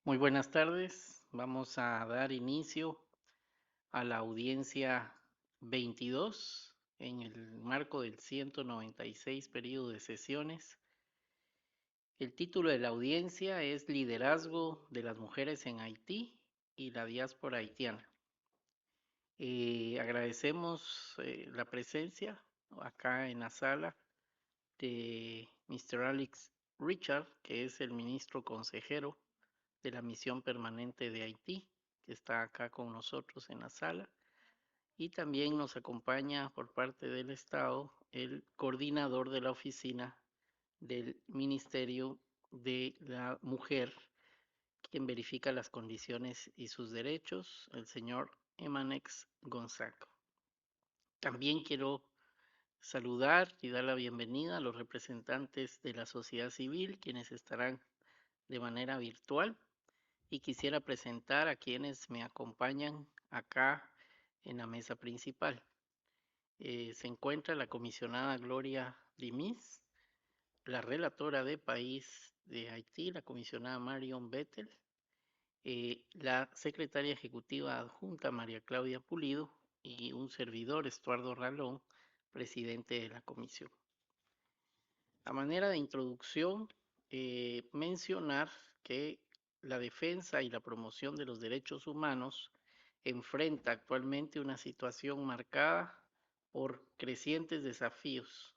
Muy buenas tardes. Vamos a dar inicio a la audiencia 22 en el marco del 196 periodo de sesiones. El título de la audiencia es Liderazgo de las mujeres en Haití y la diáspora haitiana. Agradecemos la presencia acá en la sala de Mr. Alex Richard, que es el ministro consejero de la Misión Permanente de Haití, que está acá con nosotros en la sala. Y también nos acompaña por parte del Estado el coordinador de la oficina del Ministerio de la Mujer, quien verifica las condiciones y sus derechos, el señor Emanex Gonzaga. También quiero saludar y dar la bienvenida a los representantes de la sociedad civil, quienes estarán de manera virtual. Y quisiera presentar a quienes me acompañan acá en la mesa principal. Se encuentra la comisionada Gloria Dimis, la relatora de país de Haití, la comisionada Marion Bettel, la secretaria ejecutiva adjunta María Claudia Pulido y un servidor, Estuardo Ralón, presidente de la comisión. A manera de introducción, mencionar que la defensa y la promoción de los derechos humanos enfrenta actualmente una situación marcada por crecientes desafíos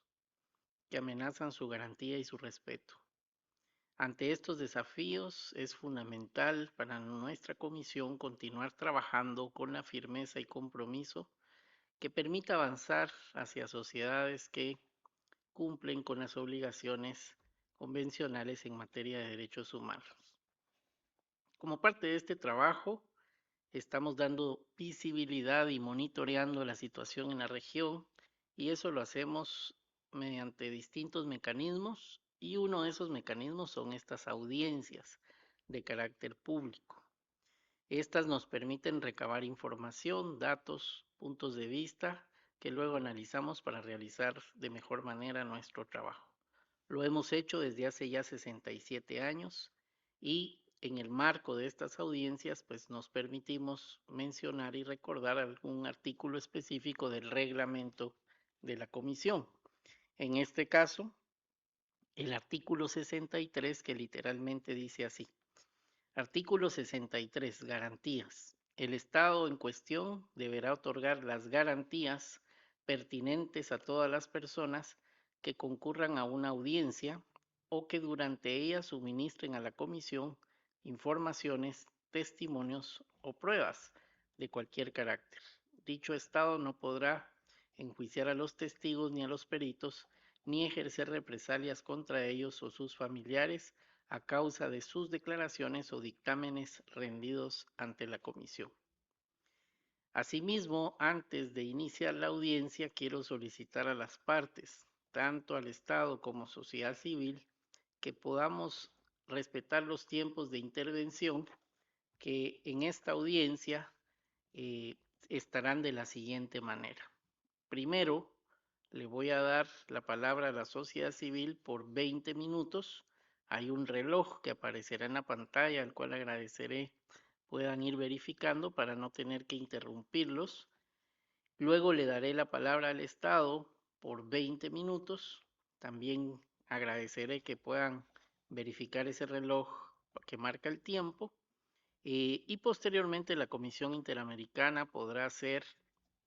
que amenazan su garantía y su respeto. Ante estos desafíos es fundamental para nuestra comisión continuar trabajando con la firmeza y compromiso que permita avanzar hacia sociedades que cumplen con las obligaciones convencionales en materia de derechos humanos. Como parte de este trabajo, estamos dando visibilidad y monitoreando la situación en la región y eso lo hacemos mediante distintos mecanismos y uno de esos mecanismos son estas audiencias de carácter público. Estas nos permiten recabar información, datos, puntos de vista que luego analizamos para realizar de mejor manera nuestro trabajo. Lo hemos hecho desde hace ya 67 años y en el marco de estas audiencias pues nos permitimos mencionar y recordar algún artículo específico del reglamento de la comisión. En este caso, el artículo 63 que literalmente dice así. Artículo 63. Garantías. El Estado en cuestión deberá otorgar las garantías pertinentes a todas las personas que concurran a una audiencia o que durante ella suministren a la Comisión informaciones, testimonios o pruebas de cualquier carácter. Dicho Estado no podrá enjuiciar a los testigos ni a los peritos, ni ejercer represalias contra ellos o sus familiares a causa de sus declaraciones o dictámenes rendidos ante la comisión. Asimismo, antes de iniciar la audiencia, quiero solicitar a las partes, tanto al Estado como sociedad civil, que podamos respetar los tiempos de intervención que en esta audiencia eh, estarán de la siguiente manera. Primero, le voy a dar la palabra a la sociedad civil por 20 minutos. Hay un reloj que aparecerá en la pantalla, al cual agradeceré puedan ir verificando para no tener que interrumpirlos. Luego le daré la palabra al Estado por 20 minutos. También agradeceré que puedan verificar ese reloj que marca el tiempo. Y posteriormente la Comisión Interamericana podrá hacer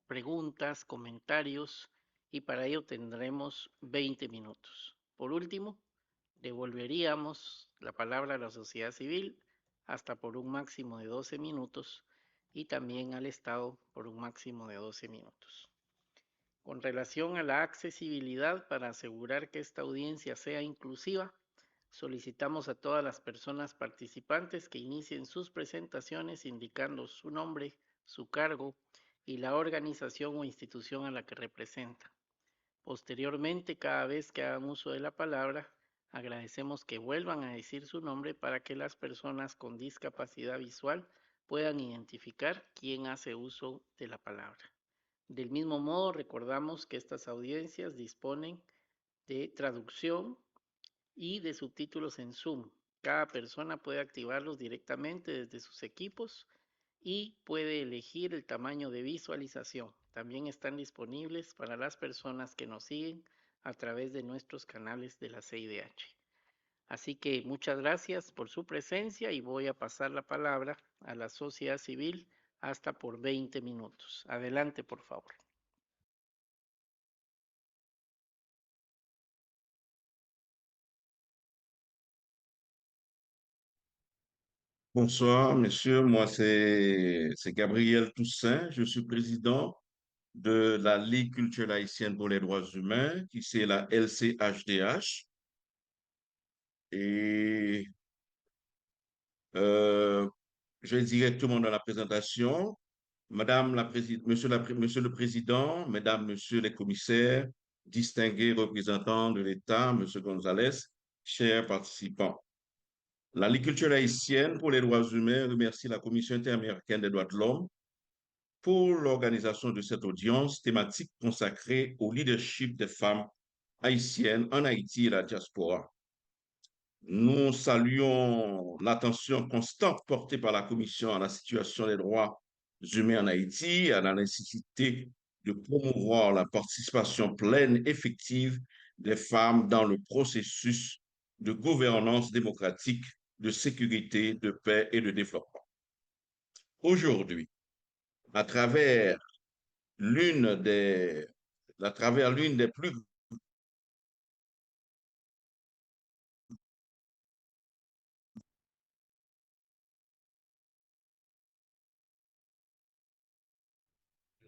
preguntas, comentarios y para ello tendremos 20 minutos. Por último, devolveríamos la palabra a la sociedad civil hasta por un máximo de 12 minutos y también al Estado por un máximo de 12 minutos. Con relación a la accesibilidad, para asegurar que esta audiencia sea inclusiva, solicitamos a todas las personas participantes que inicien sus presentaciones indicando su nombre, su cargo y la organización o institución a la que representa. Posteriormente, cada vez que hagan uso de la palabra, agradecemos que vuelvan a decir su nombre para que las personas con discapacidad visual puedan identificar quién hace uso de la palabra. Del mismo modo, recordamos que estas audiencias disponen de traducción y de subtítulos en Zoom. Cada persona puede activarlos directamente desde sus equipos y puede elegir el tamaño de visualización. También están disponibles para las personas que nos siguen a través de nuestros canales de la CIDH. Así que muchas gracias por su presencia y voy a pasar la palabra a la sociedad civil hasta por 20 minutos. Adelante, por favor. Bonsoir, monsieur. Moi, c'est Gabriel Toussaint. Je suis président de la Ligue culturelle haïtienne pour les droits humains, qui c'est la LCHDH. Et euh, je vais directement dans la présentation. Madame la Présidente, Monsieur le Président, Mesdames, Messieurs les commissaires, distingués représentants de l'État, Monsieur Gonzalez, chers participants. La Ligue culturelle haïtienne pour les droits humains remercie la Commission interaméricaine des droits de l'homme pour l'organisation de cette audience thématique consacrée au leadership des femmes haïtiennes en Haïti et la diaspora. Nous saluons l'attention constante portée par la Commission à la situation des droits humains en Haïti, à la nécessité de promouvoir la participation pleine et effective des femmes dans le processus de gouvernance démocratique, de sécurité, de paix et de développement. Aujourd'hui, à travers l'une des, l'une des plus de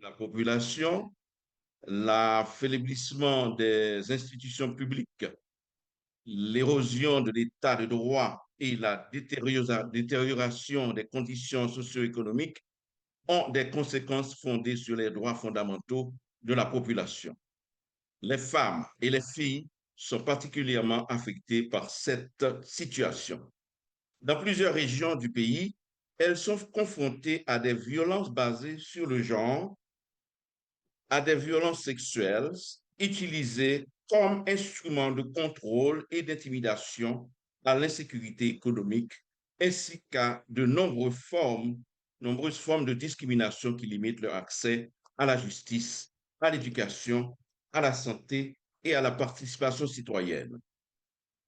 la population, l'affaiblissement des institutions publiques, l'érosion de l'état de droit et la détérioration des conditions socio-économiques ont des conséquences fondées sur les droits fondamentaux de la population. Les femmes et les filles sont particulièrement affectées par cette situation. Dans plusieurs régions du pays, elles sont confrontées à des violences basées sur le genre, à des violences sexuelles utilisées comme instrument de contrôle et d'intimidation, à l'insécurité économique, ainsi qu'à de nombreuses formes de discrimination qui limitent leur accès à la justice, à l'éducation, à la santé et à la participation citoyenne.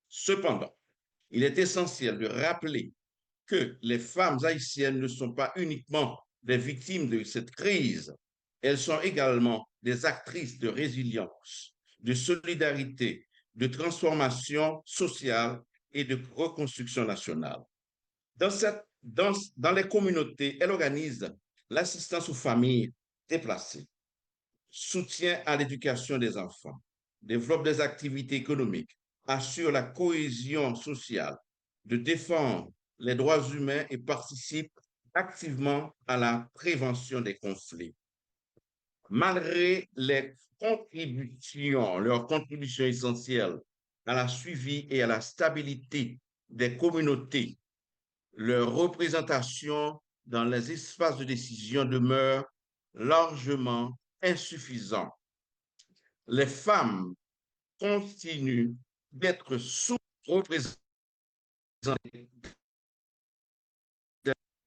Cependant, il est essentiel de rappeler que les femmes haïtiennes ne sont pas uniquement des victimes de cette crise, elles sont également des actrices de résilience, de solidarité, de transformation sociale et de reconstruction nationale. Dans les communautés, elles organisent l'assistance aux familles déplacées, soutien à l'éducation des enfants, développe des activités économiques, assure la cohésion sociale, de défendre les droits humains et participe activement à la prévention des conflits. Malgré leurs contributions essentielles à la suivi et à la stabilité des communautés, leur représentation dans les espaces de décision demeure largement insuffisante. Les femmes continuent d'être sous-représentées dans les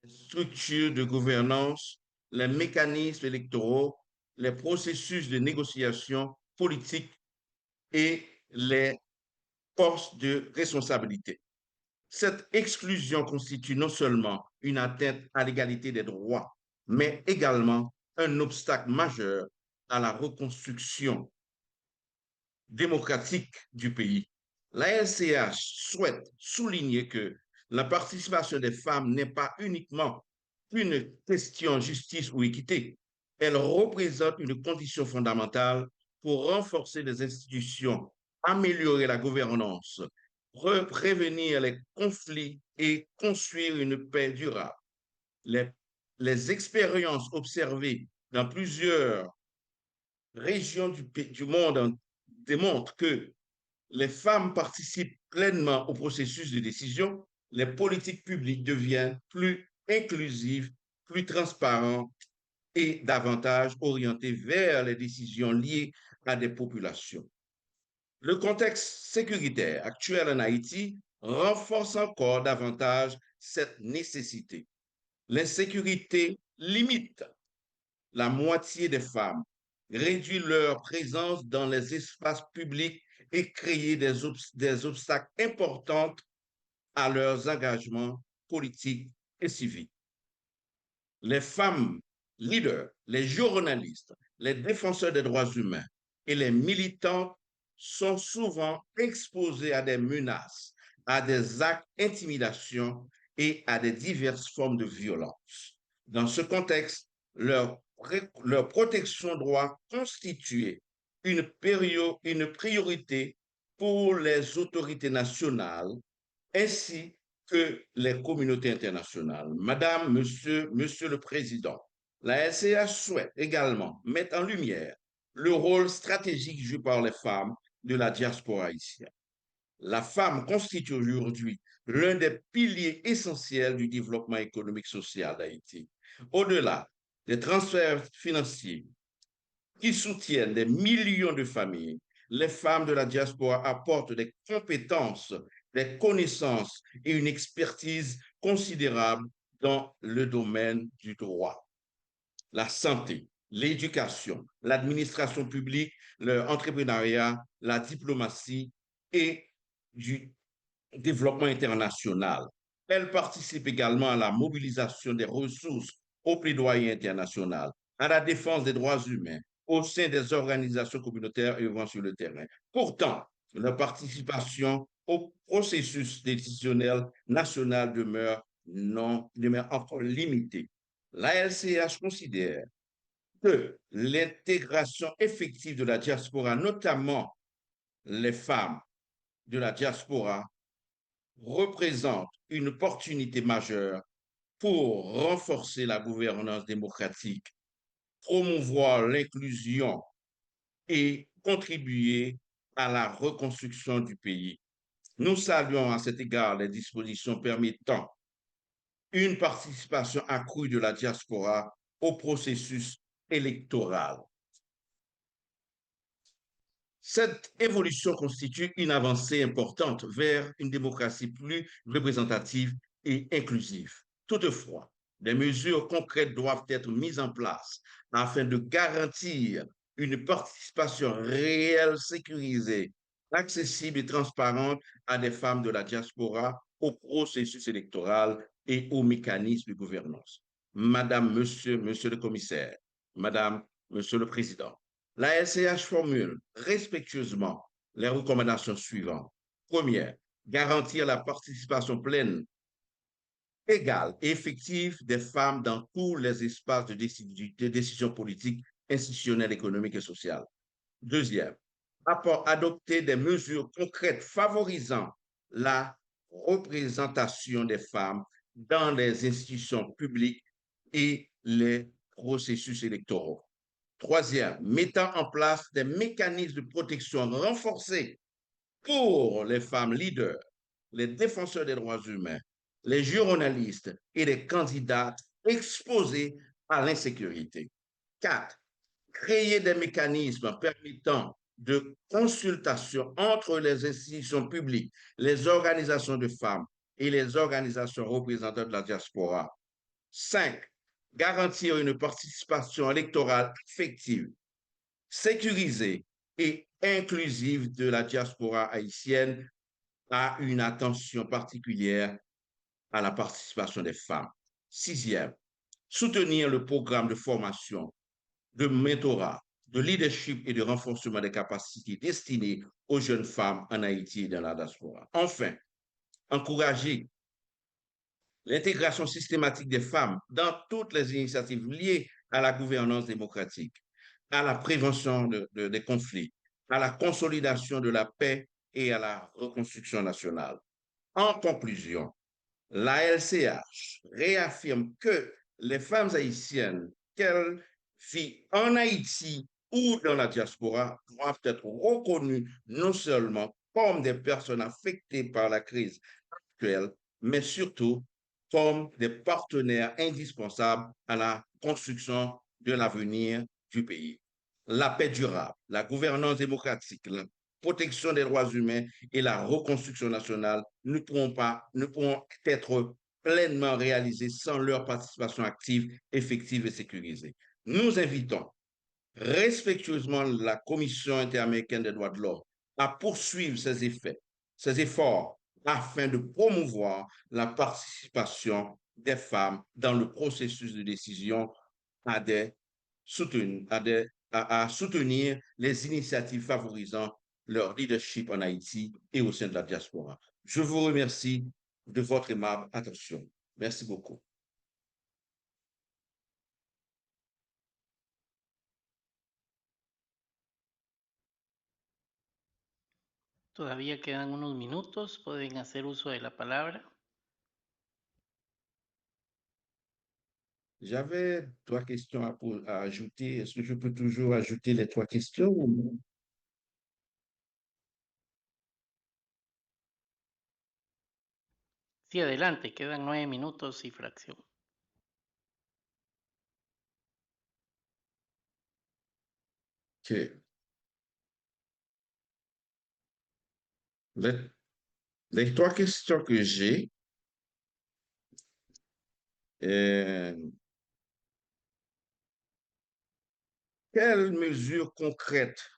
structures de gouvernance, les mécanismes électoraux, les processus de négociation politique et les postes de responsabilité. Cette exclusion constitue non seulement une atteinte à l'égalité des droits, mais également un obstacle majeur à la reconstruction démocratique du pays. La LCH souhaite souligner que la participation des femmes n'est pas uniquement une question justice ou équité, elle représente une condition fondamentale pour renforcer les institutions, améliorer la gouvernance, prévenir les conflits et construire une paix durable. Les, les expériences observées dans plusieurs régions du monde démontrent que les femmes participent pleinement au processus de décision, les politiques publiques deviennent plus inclusives, plus transparentes et davantage orientées vers les décisions liées à des populations. Le contexte sécuritaire actuel en Haïti renforce encore davantage cette nécessité. L'insécurité limite la moitié des femmes, réduit leur présence dans les espaces publics et créer des obstacles importants à leurs engagements politiques et civiques. Les femmes leaders, les journalistes, les défenseurs des droits humains et les militantes sont souvent exposés à des menaces, à des actes d'intimidation et à des diverses formes de violence. Dans ce contexte, leur protection doit constituer une priorité pour les autorités nationales ainsi que les communautés internationales. Madame, Monsieur le Président, la SCH souhaite également mettre en lumière le rôle stratégique joué par les femmes de la diaspora haïtienne. La femme constitue aujourd'hui l'un des piliers essentiels du développement économique social d'Haïti. Au-delà des transferts financiers qui soutiennent des millions de familles, les femmes de la diaspora apportent des compétences, des connaissances et une expertise considérable dans le domaine du droit, la santé, l'éducation, l'administration publique, l'entrepreneuriat, la diplomatie et du développement international. Elle participe également à la mobilisation des ressources au plaidoyer international, à la défense des droits humains, au sein des organisations communautaires œuvrant sur le terrain. Pourtant, leur participation au processus décisionnel national demeure encore limitée. La LCH considère que l'intégration effective de la diaspora, notamment les femmes de la diaspora, représente une opportunité majeure pour renforcer la gouvernance démocratique, promouvoir l'inclusion et contribuer à la reconstruction du pays. Nous saluons à cet égard les dispositions permettant une participation accrue de la diaspora au processus électoral. Cette évolution constitue une avancée importante vers une démocratie plus représentative et inclusive. Toutefois, des mesures concrètes doivent être mises en place afin de garantir une participation réelle, sécurisée, accessible et transparente à des femmes de la diaspora au processus électoral et aux mécanismes de gouvernance. Madame, Monsieur le Commissaire, Madame, Monsieur le Président, la LCH formule respectueusement les recommandations suivantes. Première, garantir la participation pleine, égale et effective des femmes dans tous les espaces de décision politique, institutionnelle, économique et sociale. Deuxième, adopter des mesures concrètes favorisant la représentation des femmes dans les institutions publiques et les processus électoraux. Troisième, mettant en place des mécanismes de protection renforcés pour les femmes leaders, les défenseurs des droits humains, les journalistes et les candidates exposés à l'insécurité. Quatre, créer des mécanismes permettant de consultation entre les institutions publiques, les organisations de femmes et les organisations représentantes de la diaspora. 5. Garantir une participation électorale effective, sécurisée et inclusive de la diaspora haïtienne à une attention particulière à la participation des femmes. Sixième, soutenir le programme de formation, de mentorat, de leadership et de renforcement des capacités destinées aux jeunes femmes en Haïti et dans la diaspora. Enfin, encourager l'intégration systématique des femmes dans toutes les initiatives liées à la gouvernance démocratique, à la prévention des conflits, à la consolidation de la paix et à la reconstruction nationale. En conclusion, la LCH réaffirme que les femmes haïtiennes, qu'elles vivent en Haïti ou dans la diaspora, doivent être reconnues non seulement comme des personnes affectées par la crise actuelle, mais surtout comme des partenaires indispensables à la construction de l'avenir du pays. La paix durable, la gouvernance démocratique, protection des droits humains et la reconstruction nationale ne pourront être pleinement réalisées sans leur participation active, effective et sécurisée. Nous invitons respectueusement la Commission interaméricaine des droits de l'homme à poursuivre ces efforts afin de promouvoir la participation des femmes dans le processus de décision à soutenir les initiatives favorisant leur leadership en Haïti et au sein de la diaspora. Je vous remercie de votre aimable attention. Merci beaucoup. Todavía quedan unos minutos, pueden hacer uso de la palabra. J'avais 3 questions à ajouter. Est-ce que je peux toujours ajouter les 3 questions? Sí, adelante, quedan 9 minutos y fracción. Okay. Les 3 questions que j'ai, quelles mesures concrètes?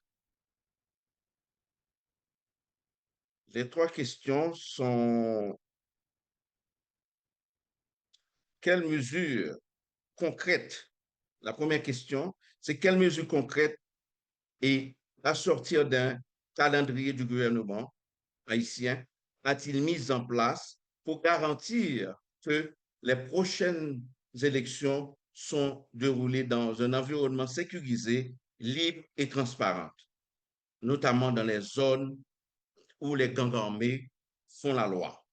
Les 3 questions sont quelles mesures concrètes? La première question, c'est quelles mesures concrètes et à sortir d'un calendrier du gouvernement haïtien a-t-il mis en place pour garantir que les prochaines élections sont déroulées dans un environnement sécurisé, libre et transparent, notamment dans les zones où les gangs armés font la loi?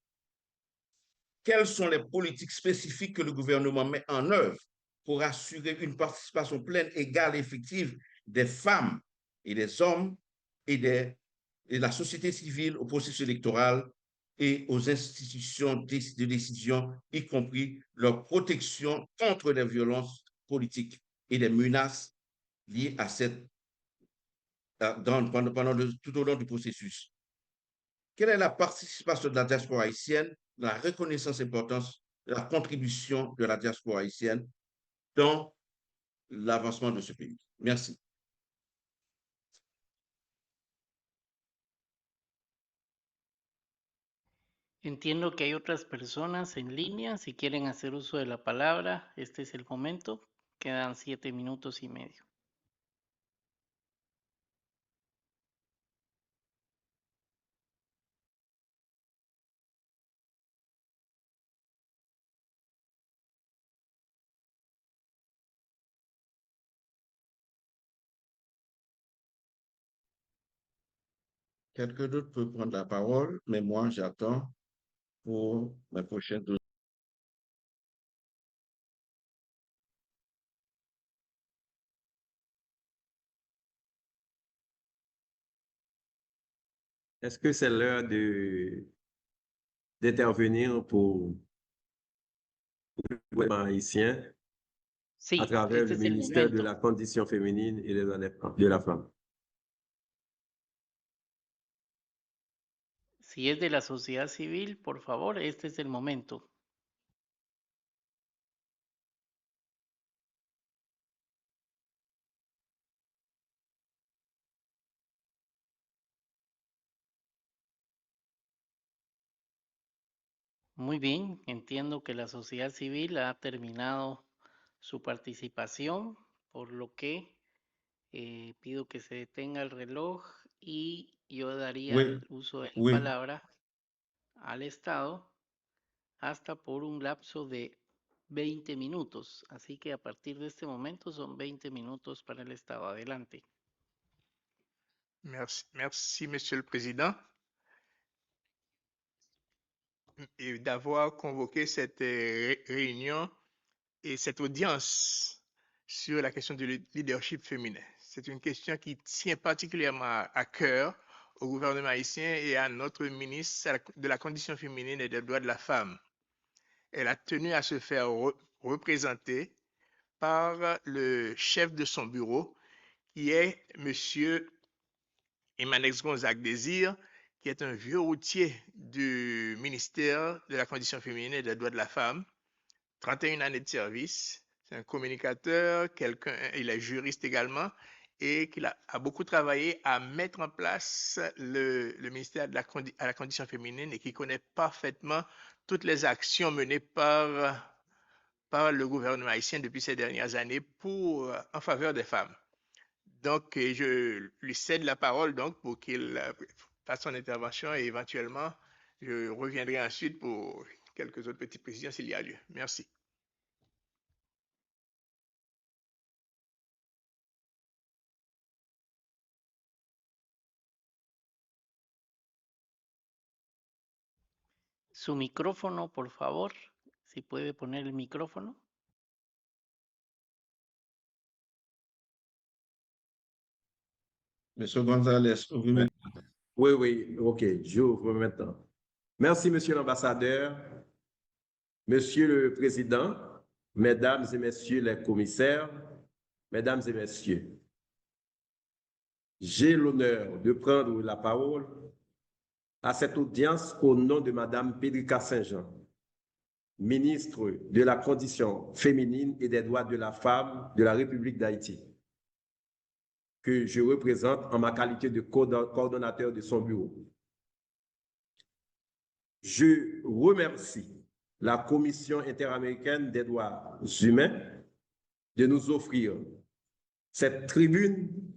Quelles sont les politiques spécifiques que le gouvernement met en œuvre pour assurer une participation pleine, égale et effective des femmes et des hommes et de la société civile au processus électoral et aux institutions de décision, y compris leur protection contre les violences politiques et des menaces liées à tout au long du processus? Quelle est la participation de la diaspora haïtienne, la reconnaissance et l'importance de la contribution de la diaspora haïtienne dans l'avancement de ce pays? Merci. Entiendo que hay otras personas en línea. Si quieren hacer uso de la palabra, este es el momento. Quedan 7 minutos y medio. Quelqu'un d'autre peut prendre la parole, mais moi, j'attends pour ma prochaine. Est-ce que c'est l'heure d'intervenir pour le gouvernement haïtien Sí, à travers este le es el ministère de momento. la Condition féminine et de la femme? Si es de la sociedad civil, por favor, este es el momento. Muy bien, entiendo que la sociedad civil ha terminado su participación, por lo que pido que se detenga el reloj y yo daría Oui, el uso de la oui. palabra al Estado hasta por un lapso de 20 minutos. Así que a partir de este momento son 20 minutos para el Estado. Adelante. Merci, Monsieur le Président, d'avoir convoqué cette réunion et cette audience sur la question du leadership féminin. C'est une question qui tient particulièrement à cœur au gouvernement haïtien et à notre ministre de la Condition féminine et des droits de la femme. Elle a tenu à se faire représenter par le chef de son bureau, qui est Monsieur Emmanex Gonzague Désir, qui est un vieux routier du ministère de la Condition féminine et des droits de la femme, 31 années de service. C'est un communicateur, il est juriste également, et qui a beaucoup travaillé à mettre en place le ministère de la Condition féminine et qui connaît parfaitement toutes les actions menées par le gouvernement haïtien depuis ces dernières années en faveur des femmes. Donc, je lui cède la parole donc, pour qu'il fasse son intervention et éventuellement, je reviendrai ensuite pour quelques autres petites précisions s'il y a lieu. Merci. Su micrófono, por favor, si puede poner el micrófono. Monsieur Gonzalez, ouvrez. Oui, oui, OK, j'ouvre maintenant. Merci, Monsieur l'ambassadeur, Monsieur le Président, Mesdames et Messieurs les commissaires, Mesdames et Messieurs. J'ai l'honneur de prendre la parole à cette audience au nom de Madame Pédrica Saint-Jean, ministre de la Condition féminine et des droits de la femme de la République d'Haïti, que je représente en ma qualité de coordonnateur de son bureau. Je remercie la Commission interaméricaine des droits humains de nous offrir cette tribune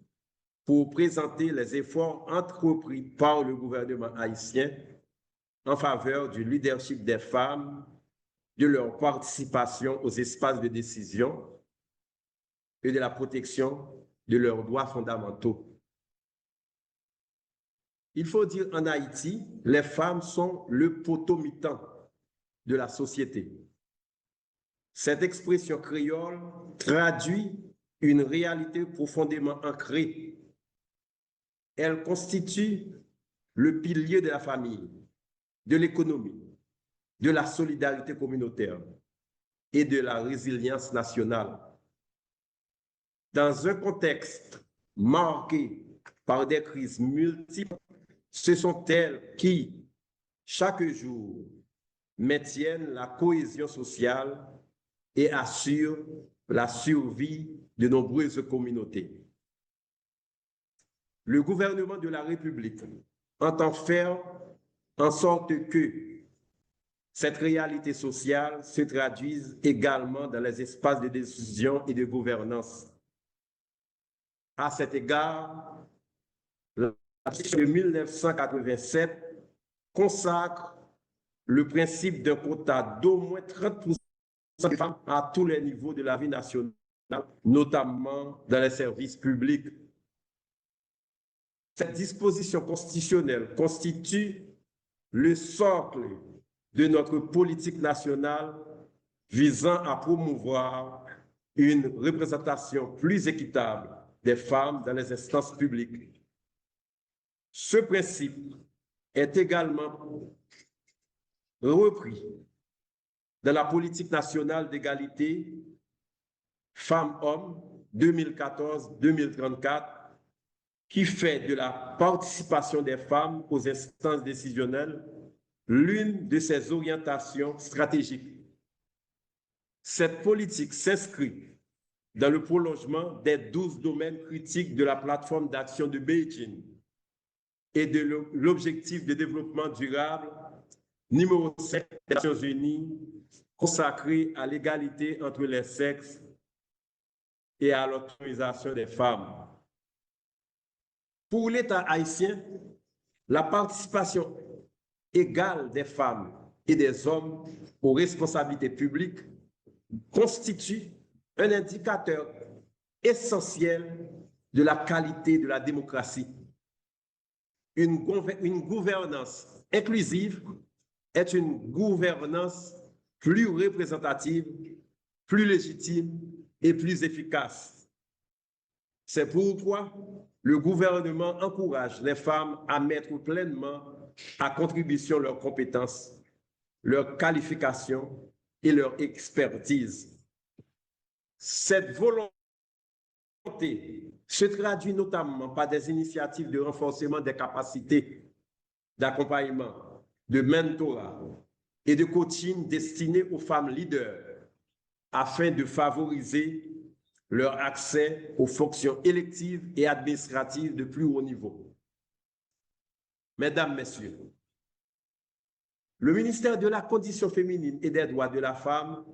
pour présenter les efforts entrepris par le gouvernement haïtien en faveur du leadership des femmes, de leur participation aux espaces de décision et de la protection de leurs droits fondamentaux. Il faut dire en Haïti, les femmes sont le potomitan de la société. Cette expression créole traduit une réalité profondément ancrée. Elle constitue le pilier de la famille, de l'économie, de la solidarité communautaire et de la résilience nationale. Dans un contexte marqué par des crises multiples, ce sont elles qui, chaque jour, maintiennent la cohésion sociale et assurent la survie de nombreuses communautés. Le gouvernement de la République entend faire en sorte que cette réalité sociale se traduise également dans les espaces de décision et de gouvernance. À cet égard, la Constitution de 1987 consacre le principe d'un quota d'au moins 30% de femmes à tous les niveaux de la vie nationale, notamment dans les services publics. Cette disposition constitutionnelle constitue le socle de notre politique nationale visant à promouvoir une représentation plus équitable des femmes dans les instances publiques. Ce principe est également repris dans la politique nationale d'égalité femmes-hommes 2014-2034 qui fait de la participation des femmes aux instances décisionnelles l'une de ses orientations stratégiques. Cette politique s'inscrit dans le prolongement des 12 domaines critiques de la plateforme d'action de Beijing et de l'objectif de développement durable numéro 7 des Nations Unies consacré à l'égalité entre les sexes et à l'autonomisation des femmes. Pour l'État haïtien, la participation égale des femmes et des hommes aux responsabilités publiques constitue un indicateur essentiel de la qualité de la démocratie. Une gouvernance inclusive est une gouvernance plus représentative, plus légitime et plus efficace. C'est pourquoi le gouvernement encourage les femmes à mettre pleinement à contribution leurs compétences, leurs qualifications et leur expertise. Cette volonté se traduit notamment par des initiatives de renforcement des capacités d'accompagnement, de mentorat et de coaching destinées aux femmes leaders afin de favoriser leur accès aux fonctions électives et administratives de plus haut niveau. Mesdames, Messieurs, le ministère de la Condition féminine et des droits de la femme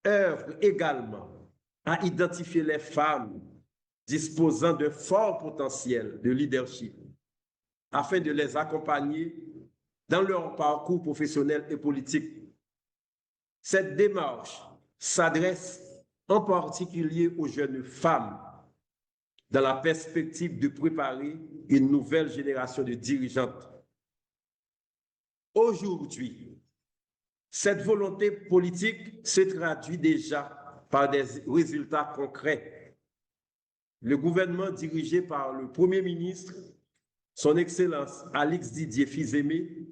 œuvre également à identifier les femmes disposant d'un fort potentiel de leadership afin de les accompagner dans leur parcours professionnel et politique. Cette démarche s'adresse en particulier aux jeunes femmes dans la perspective de préparer une nouvelle génération de dirigeantes. Aujourd'hui, cette volonté politique se traduit déjà par des résultats concrets. Le gouvernement dirigé par le Premier ministre, son Excellence Alix Didier Fils-Aimé,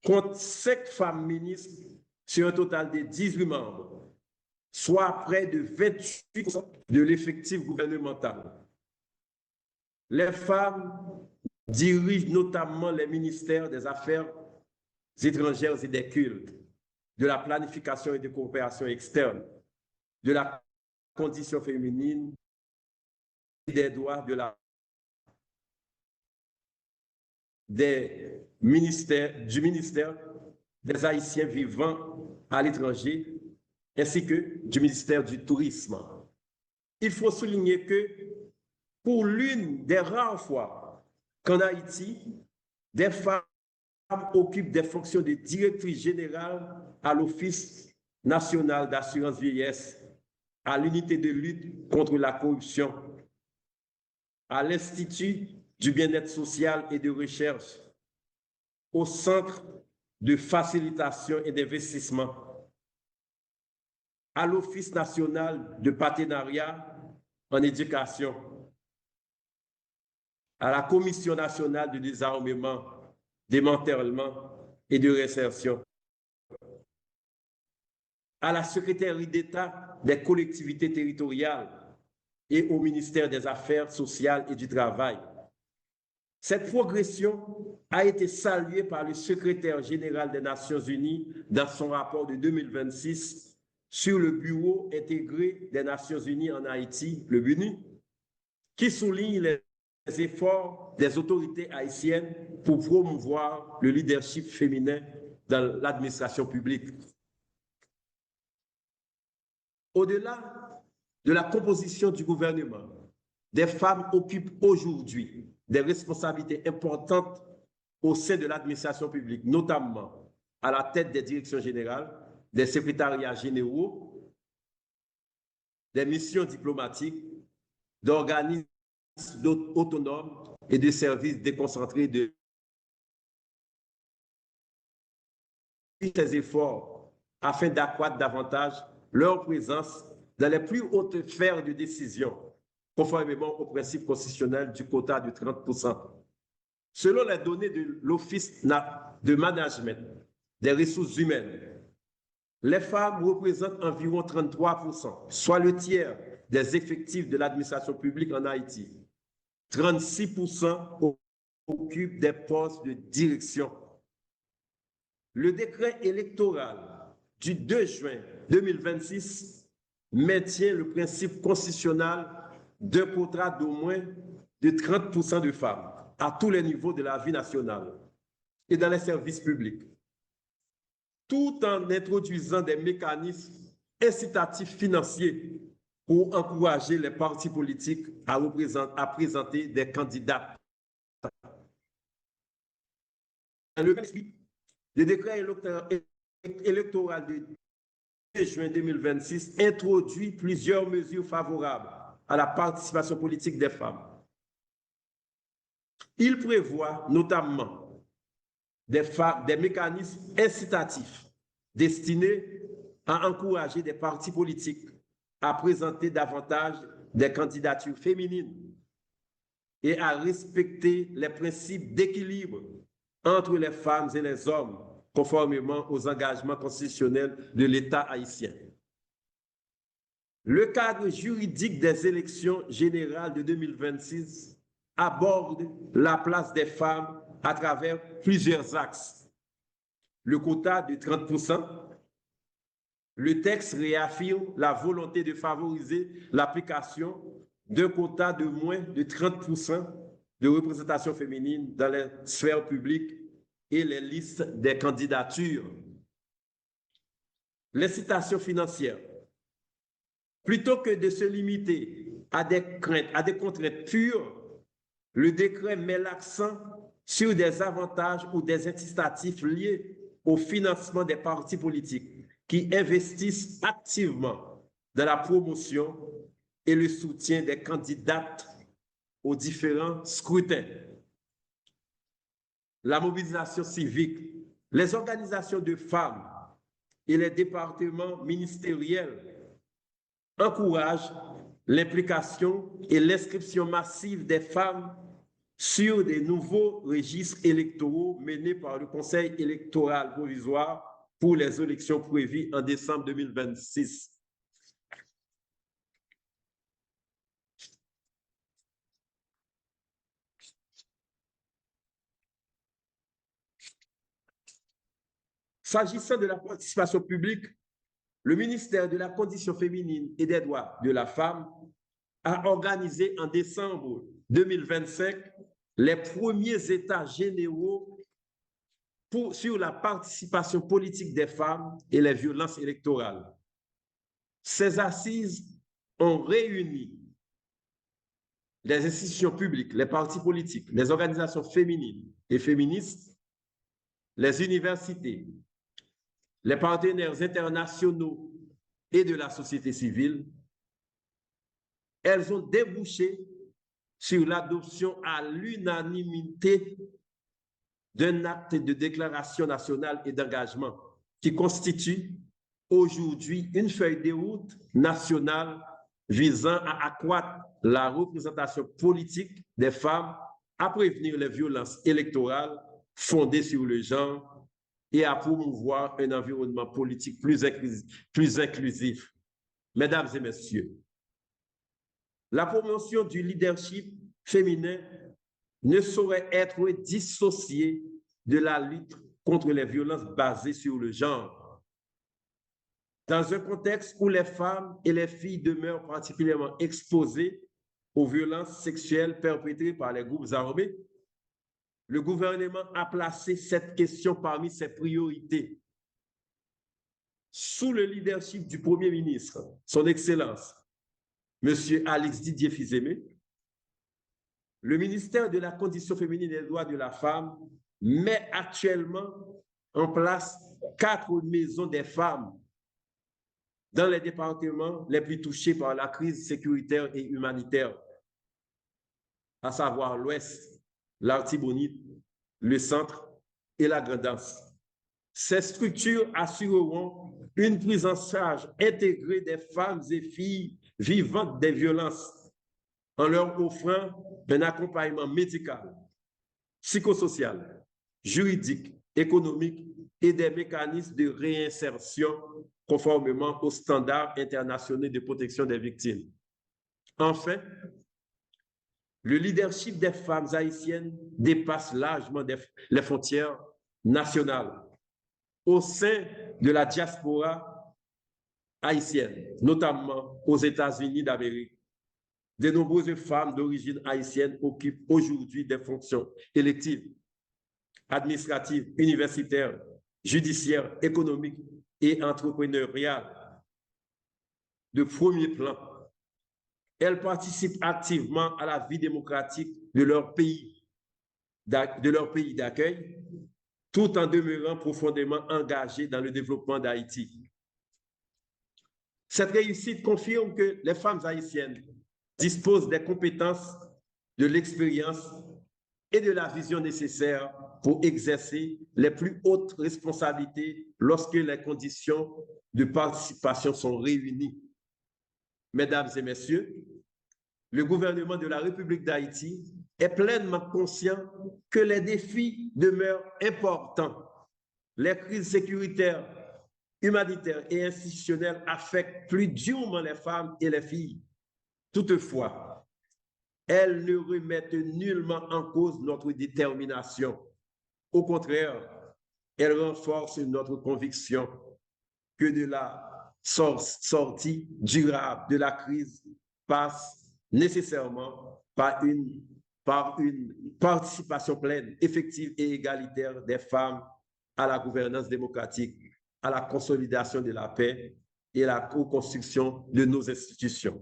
compte 5 femmes ministres sur un total de 18 membres, soit près de 28% de l'effectif gouvernemental. Les femmes dirigent notamment les ministères des Affaires étrangères et des cultes, de la planification et de coopération externe, de la condition féminine et des droits de la du ministère des Haïtiens vivant à l'étranger, ainsi que du ministère du Tourisme. Il faut souligner que pour l'une des rares fois qu'en Haïti, des femmes occupent des fonctions de directrice générale à l'Office national d'assurance vieillesse, à l'unité de lutte contre la corruption, à l'Institut du bien-être social et de recherche, au Centre de facilitation et d'investissement, à l'Office national de partenariat en éducation, à la Commission nationale de désarmement, démantèlement et de réinsertion, à la Secrétaire d'État des collectivités territoriales et au ministère des Affaires sociales et du Travail. Cette progression a été saluée par le secrétaire général des Nations Unies dans son rapport de 2026 sur le Bureau intégré des Nations Unies en Haïti, le BUNI, qui souligne les efforts des autorités haïtiennes pour promouvoir le leadership féminin dans l'administration publique. Au-delà de la composition du gouvernement, des femmes occupent aujourd'hui des responsabilités importantes au sein de l'administration publique, notamment à la tête des directions générales, des secrétariats généraux, des missions diplomatiques, d'organismes autonomes et de services déconcentrés de ces efforts afin d'accroître davantage leur présence dans les plus hautes sphères de décision, conformément au principe constitutionnel du quota de 30%. Selon les données de l'Office de management des ressources humaines, les femmes représentent environ 33%, soit le tiers des effectifs de l'administration publique en Haïti. 36% occupent des postes de direction. Le décret électoral du 2 juin 2026 maintient le principe constitutionnel d'un quota d'au moins de 30% de femmes à tous les niveaux de la vie nationale et dans les services publics, tout en introduisant des mécanismes incitatifs financiers pour encourager les partis politiques à présenter des candidats. Le décret électoral du 2 juin 2026 introduit plusieurs mesures favorables à la participation politique des femmes. Il prévoit notamment des mécanismes incitatifs destinés à encourager des partis politiques à présenter davantage des candidatures féminines et à respecter les principes d'équilibre entre les femmes et les hommes, conformément aux engagements constitutionnels de l'État haïtien. Le cadre juridique des élections générales de 2026 aborde la place des femmes à travers plusieurs axes. Le quota de 30%. Le texte réaffirme la volonté de favoriser l'application d'un quota de moins de 30% de représentation féminine dans les sphères publiques et les listes des candidatures. L'incitation financière. Plutôt que de se limiter à des contraintes pures, le décret met l'accent sur des avantages ou des incitatifs liés au financement des partis politiques qui investissent activement dans la promotion et le soutien des candidates aux différents scrutins. La mobilisation civique, les organisations de femmes et les départements ministériels encouragent l'implication et l'inscription massive des femmes sur des nouveaux registres électoraux menés par le Conseil électoral provisoire pour les élections prévues en décembre 2026. S'agissant de la participation publique, le ministère de la Condition féminine et des droits de la femme a organisé en décembre 2025 les premiers états généraux sur la participation politique des femmes et les violences électorales. Ces assises ont réuni les institutions publiques, les partis politiques, les organisations féminines et féministes, les universités, les partenaires internationaux et de la société civile. Elles ont débouché sur l'adoption à l'unanimité d'un acte de déclaration nationale et d'engagement qui constitue aujourd'hui une feuille de route nationale visant à accroître la représentation politique des femmes, à prévenir les violences électorales fondées sur le genre et à promouvoir un environnement politique plus inclusif. Mesdames et messieurs, la promotion du leadership féminin ne saurait être dissociée de la lutte contre les violences basées sur le genre. Dans un contexte où les femmes et les filles demeurent particulièrement exposées aux violences sexuelles perpétrées par les groupes armés, le gouvernement a placé cette question parmi ses priorités. Sous le leadership du Premier ministre, son Excellence, M. Alix Didier Fils-Aimé, le ministère de la Condition féminine et des droits de la femme met actuellement en place 4 maisons des femmes dans les départements les plus touchés par la crise sécuritaire et humanitaire, à savoir l'Ouest, l'Artibonite, le Centre et la Grand'Anse. Ces structures assureront une prise en charge intégrée des femmes et filles vivantes des violences en leur offrant un accompagnement médical, psychosocial, juridique, économique et des mécanismes de réinsertion conformément aux standards internationaux de protection des victimes. Enfin, le leadership des femmes haïtiennes dépasse largement les frontières nationales. Au sein de la diaspora haïtienne, notamment aux États-Unis d'Amérique, de nombreuses femmes d'origine haïtienne occupent aujourd'hui des fonctions électives, administratives, universitaires, judiciaires, économiques et entrepreneuriales de premier plan. Elles participent activement à la vie démocratique de leur pays d'accueil, tout en demeurant profondément engagées dans le développement d'Haïti. Cette réussite confirme que les femmes haïtiennes disposent des compétences, de l'expérience et de la vision nécessaires pour exercer les plus hautes responsabilités lorsque les conditions de participation sont réunies. Mesdames et messieurs, le gouvernement de la République d'Haïti est pleinement conscient que les défis demeurent importants. Les crises sécuritaires, humanitaire et institutionnelle affecte plus durement les femmes et les filles. Toutefois, elles ne remettent nullement en cause notre détermination. Au contraire, elles renforcent notre conviction que de la sortie durable de la crise passe nécessairement par une participation pleine, effective et égalitaire des femmes à la gouvernance démocratique, à la consolidation de la paix et à la co-construction de nos institutions.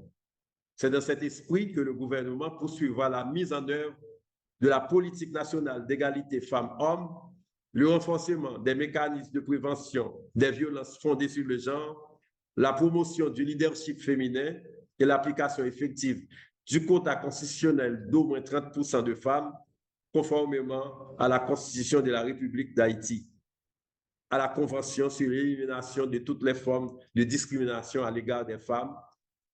C'est dans cet esprit que le gouvernement poursuivra la mise en œuvre de la politique nationale d'égalité femmes-hommes, le renforcement des mécanismes de prévention des violences fondées sur le genre, la promotion du leadership féminin et l'application effective du quota constitutionnel d'au moins 30% de femmes, conformément à la Constitution de la République d'Haïti, à la Convention sur l'élimination de toutes les formes de discrimination à l'égard des femmes,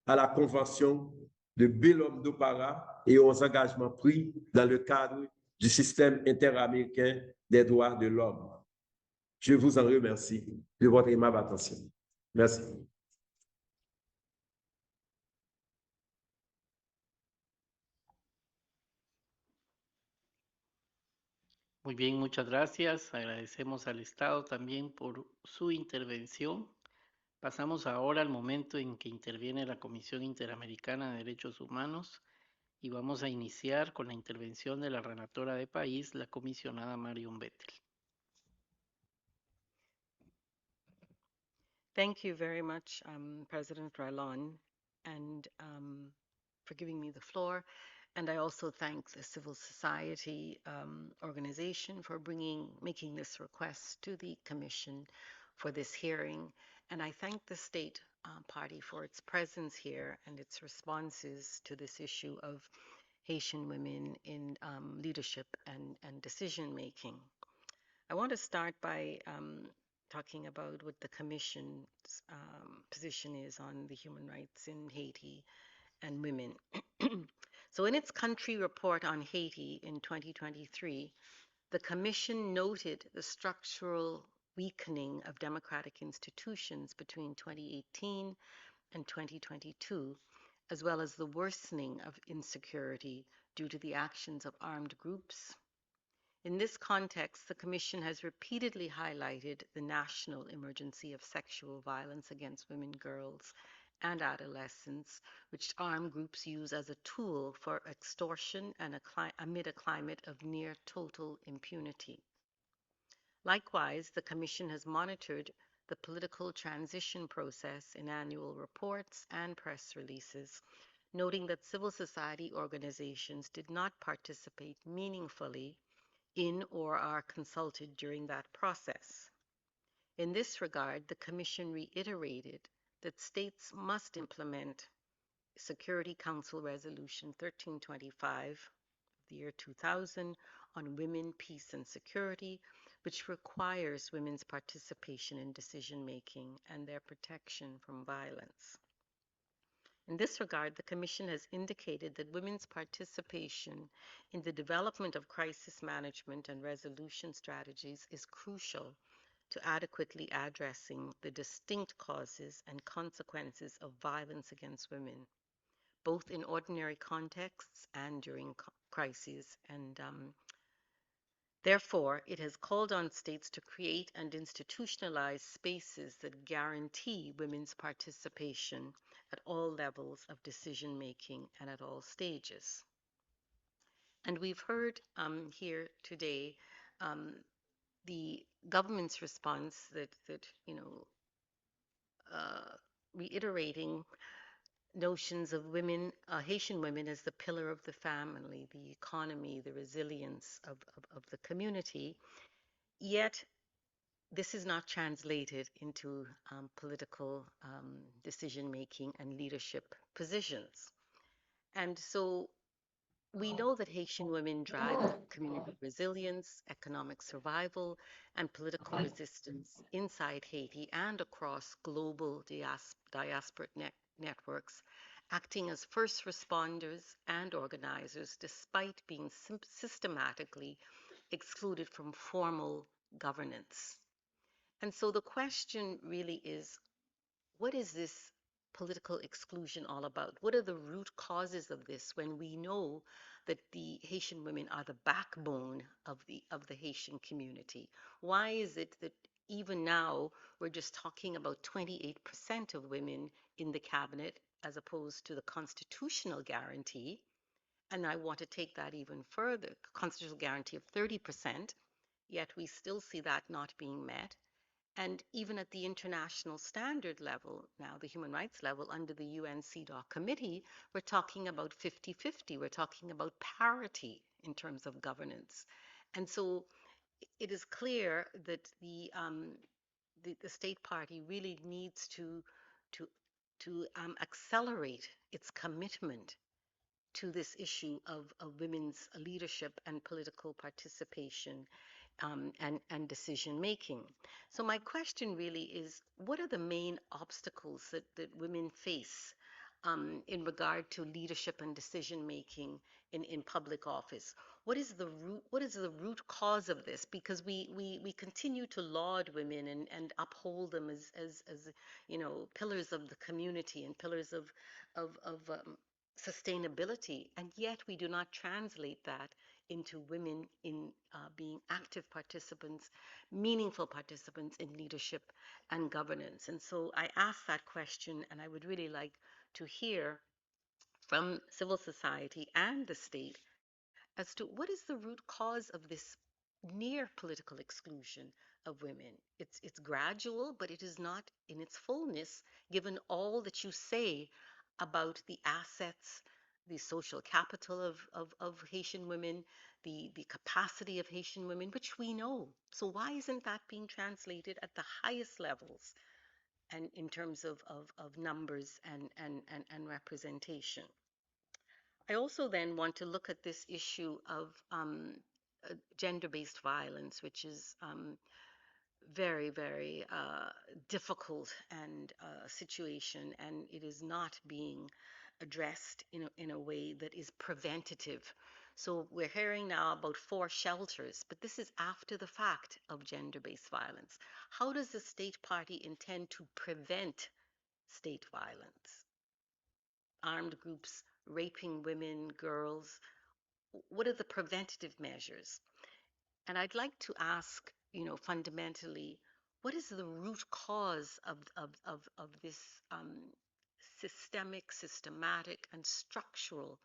à la Convention de Bellum do Pará et aux engagements pris dans le cadre du système interaméricain des droits de l'homme. Je vous en remercie de votre aimable attention. Merci. Muy bien, muchas gracias. Agradecemos al Estado también por su intervención. Pasamos ahora al momento en que interviene la Comisión Interamericana de Derechos Humanos y vamos a iniciar con la intervención de la relatora de país, la comisionada Marion Bettel. Thank you very much, President Ralon, and for giving me the floor. And I also thank the civil society organization for making this request to the Commission for this hearing. And I thank the State Party for its presence here and its responses to this issue of Haitian women in leadership and decision making. I want to start by talking about what the Commission's position is on the human rights in Haiti and women. So in its country report on Haiti in 2023, the Commission noted the structural weakening of democratic institutions between 2018 and 2022, as well as the worsening of insecurity due to the actions of armed groups. In this context, the Commission has repeatedly highlighted the national emergency of sexual violence against women, girls, and adolescents, which armed groups use as a tool for extortion and amid a climate of near total impunity. Likewise, the Commission has monitored the political transition process in annual reports and press releases, noting that civil society organizations did not participate meaningfully in or are consulted during that process. In this regard, the Commission reiterated that states must implement Security Council Resolution 1325 of the year 2000 on women, peace, and security, which requires women's participation in decision-making and their protection from violence. In this regard, the Commission has indicated that women's participation in the development of crisis management and resolution strategies is crucial to adequately addressing the distinct causes and consequences of violence against women, both in ordinary contexts and during crises. And therefore, it has called on states to create and institutionalize spaces that guarantee women's participation at all levels of decision-making and at all stages. And we've heard here today the government's response that reiterating notions of women, Haitian women as the pillar of the family, the economy, the resilience of the community. Yet this is not translated into political decision-making and leadership positions. And so we know that Haitian women drive community resilience, economic survival, and political resistance inside Haiti and across global diasporic networks, acting as first responders and organizers despite being systematically excluded from formal governance. And so the question really is, what is this political exclusion all about? What are the root causes of this when we know that the Haitian women are the backbone of the Haitian community? Why is it that even now we're just talking about 28% of women in the cabinet as opposed to the constitutional guarantee? And I want to take that even further, constitutional guarantee of 30%, yet we still see that not being met. And even at the international standard level, now the human rights level, under the UN CEDAW committee, we're talking about 50-50. We're talking about parity in terms of governance. And so it is clear that the state party really needs to, accelerate its commitment to this issue of women's leadership and political participation, and decision making. So my question really is, what are the main obstacles that women face in regard to leadership and decision making in public office? What is the root cause of this? Because we continue to laud women and uphold them as pillars of the community and pillars of sustainability, and yet we do not translate that into women in being active participants, meaningful participants in leadership and governance. And so I ask that question, and I would really like to hear from civil society and the state as to what is the root cause of this near political exclusion of women. It's gradual, but it is not in its fullness, given all that you say about the assets, the social capital of Haitian women, the capacity of Haitian women, which we know. So why isn't that being translated at the highest levels and in terms of numbers and representation? I also then want to look at this issue of gender-based violence, which is very, very difficult and situation, and it is not being addressed in a way that is preventative. So we're hearing now about 4 shelters, but this is after the fact of gender-based violence. How does the state party intend to prevent state violence? Armed groups raping women, girls. What are the preventative measures? And I'd like to ask, fundamentally, what is the root cause of this systematic, and structural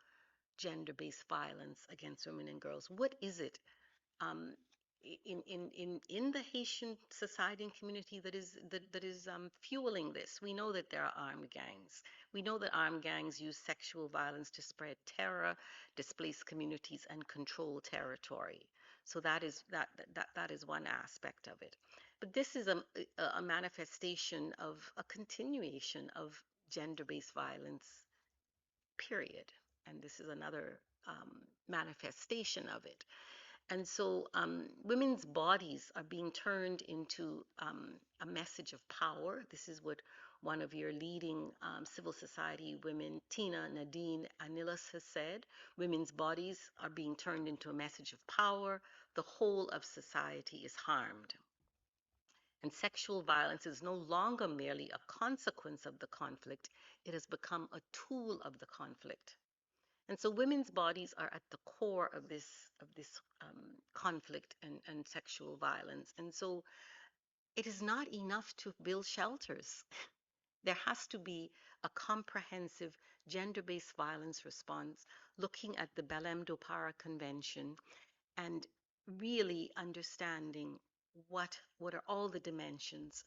gender-based violence against women and girls? What is it um, in the Haitian society and community that is fueling this? We know that there are armed gangs. We know that armed gangs use sexual violence to spread terror, displace communities, and control territory. So that is one aspect of it. But this is a manifestation of a continuation of gender-based violence, period. And this is another manifestation of it. And so women's bodies are being turned into a message of power. This is what one of your leading civil society women, Tina Nadine Anilas, has said. Women's bodies are being turned into a message of power. The whole of society is harmed. And sexual violence is no longer merely a consequence of the conflict. It has become a tool of the conflict. And so women's bodies are at the core of this conflict and sexual violence. And so it is not enough to build shelters. There has to be a comprehensive gender-based violence response, looking at the Belém do Pará Convention and really understanding what are all the dimensions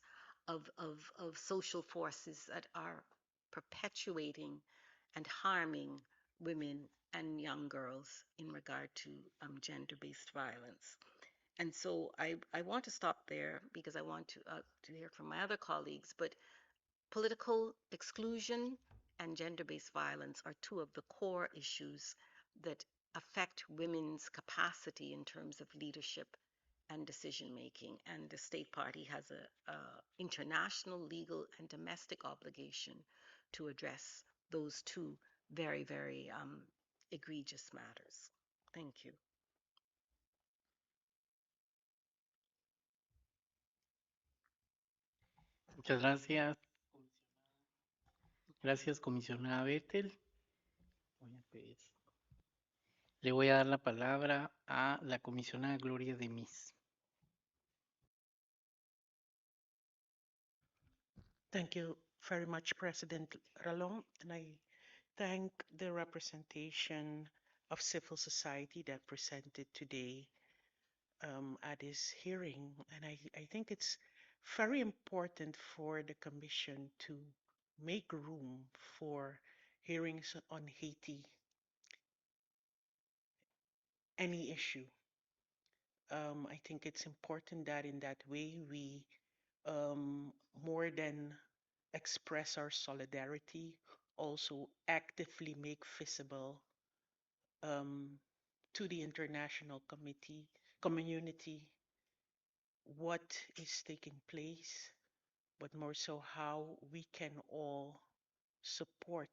of social forces that are perpetuating and harming women and young girls in regard to gender-based violence. And so I want to stop there because I want to hear from my other colleagues, but political exclusion and gender-based violence are 2 of the core issues that affect women's capacity in terms of leadership and decision making. And the state party has a international, legal, and domestic obligation to address those 2 very, very egregious matters. Thank you. Muchas gracias. Gracias, comisionada Bethel. Le voy a dar la palabra a la comisionada Gloria de Mis. Thank you very much, President Ralong, and I thank the representation of civil society that presented today at this hearing. And I think it's very important for the Commission to make room for hearings on Haiti, any issue. I think it's important that in that way we more than express our solidarity, also actively make visible to the international community what is taking place, but more so how we can all support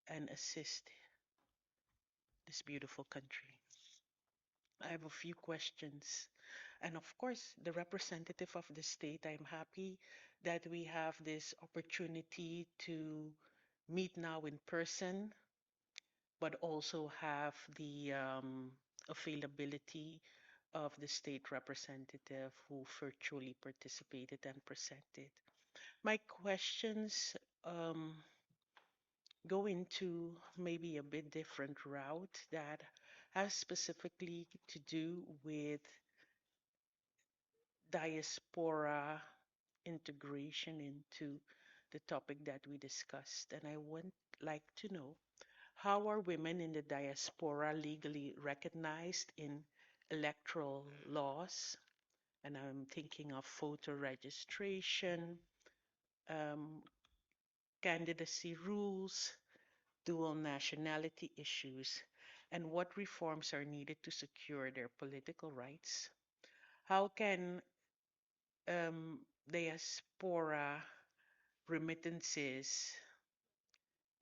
and assist this beautiful country. I have a few questions. And of course, the representative of the state, I'm happy that we have this opportunity to meet now in person, but also have the availability of the state representative who virtually participated and presented. My questions go into maybe a bit different route that has specifically to do with diaspora integration into the topic that we discussed. And I would like to know, how are women in the diaspora legally recognized in electoral laws? And I'm thinking of voter registration, candidacy rules, dual nationality issues, and what reforms are needed to secure their political rights. How can diaspora remittances,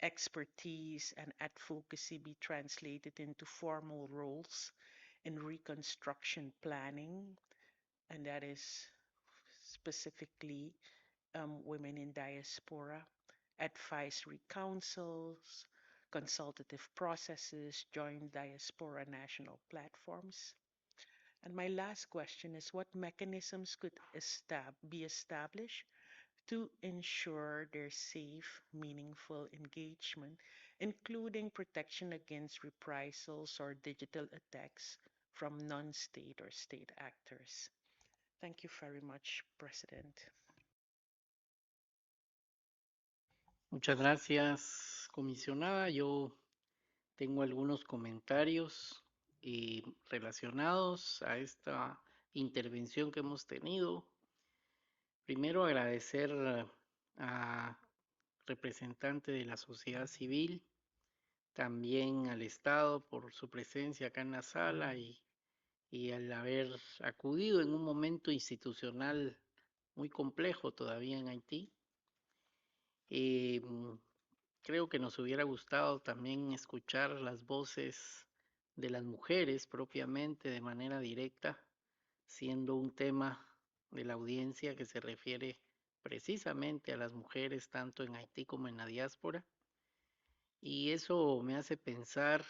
expertise, and advocacy be translated into formal roles in reconstruction planning? And that is specifically women in diaspora, advisory councils, consultative processes, joint diaspora national platforms. And my last question is, what mechanisms could be established to ensure their safe, meaningful engagement, including protection against reprisals or digital attacks from non-state or state actors? Thank you very much, President. Muchas gracias, comisionada. Yo tengo algunos comentarios relacionados a esta intervención que hemos tenido. Primero, agradecer a representante de la sociedad civil, también al Estado por su presencia acá en la sala y al haber acudido en un momento institucional muy complejo todavía en Haití. Creo que nos hubiera gustado también escuchar las voces de las mujeres propiamente de manera directa, siendo un tema de la audiencia que se refiere precisamente a las mujeres tanto en Haití como en la diáspora. Y eso me hace pensar,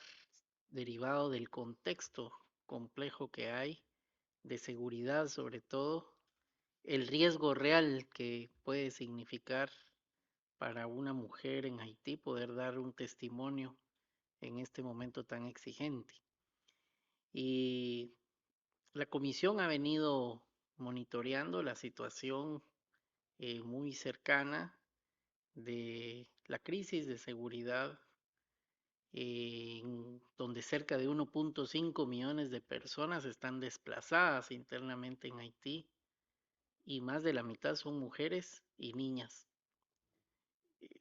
derivado del contexto complejo que hay, de seguridad sobre todo, el riesgo real que puede significar para una mujer en Haití poder dar un testimonio en este momento tan exigente. Y la comisión ha venido monitoreando la situación muy cercana de la crisis de seguridad, donde cerca de 1.5 millones de personas están desplazadas internamente en Haití y más de la mitad son mujeres y niñas.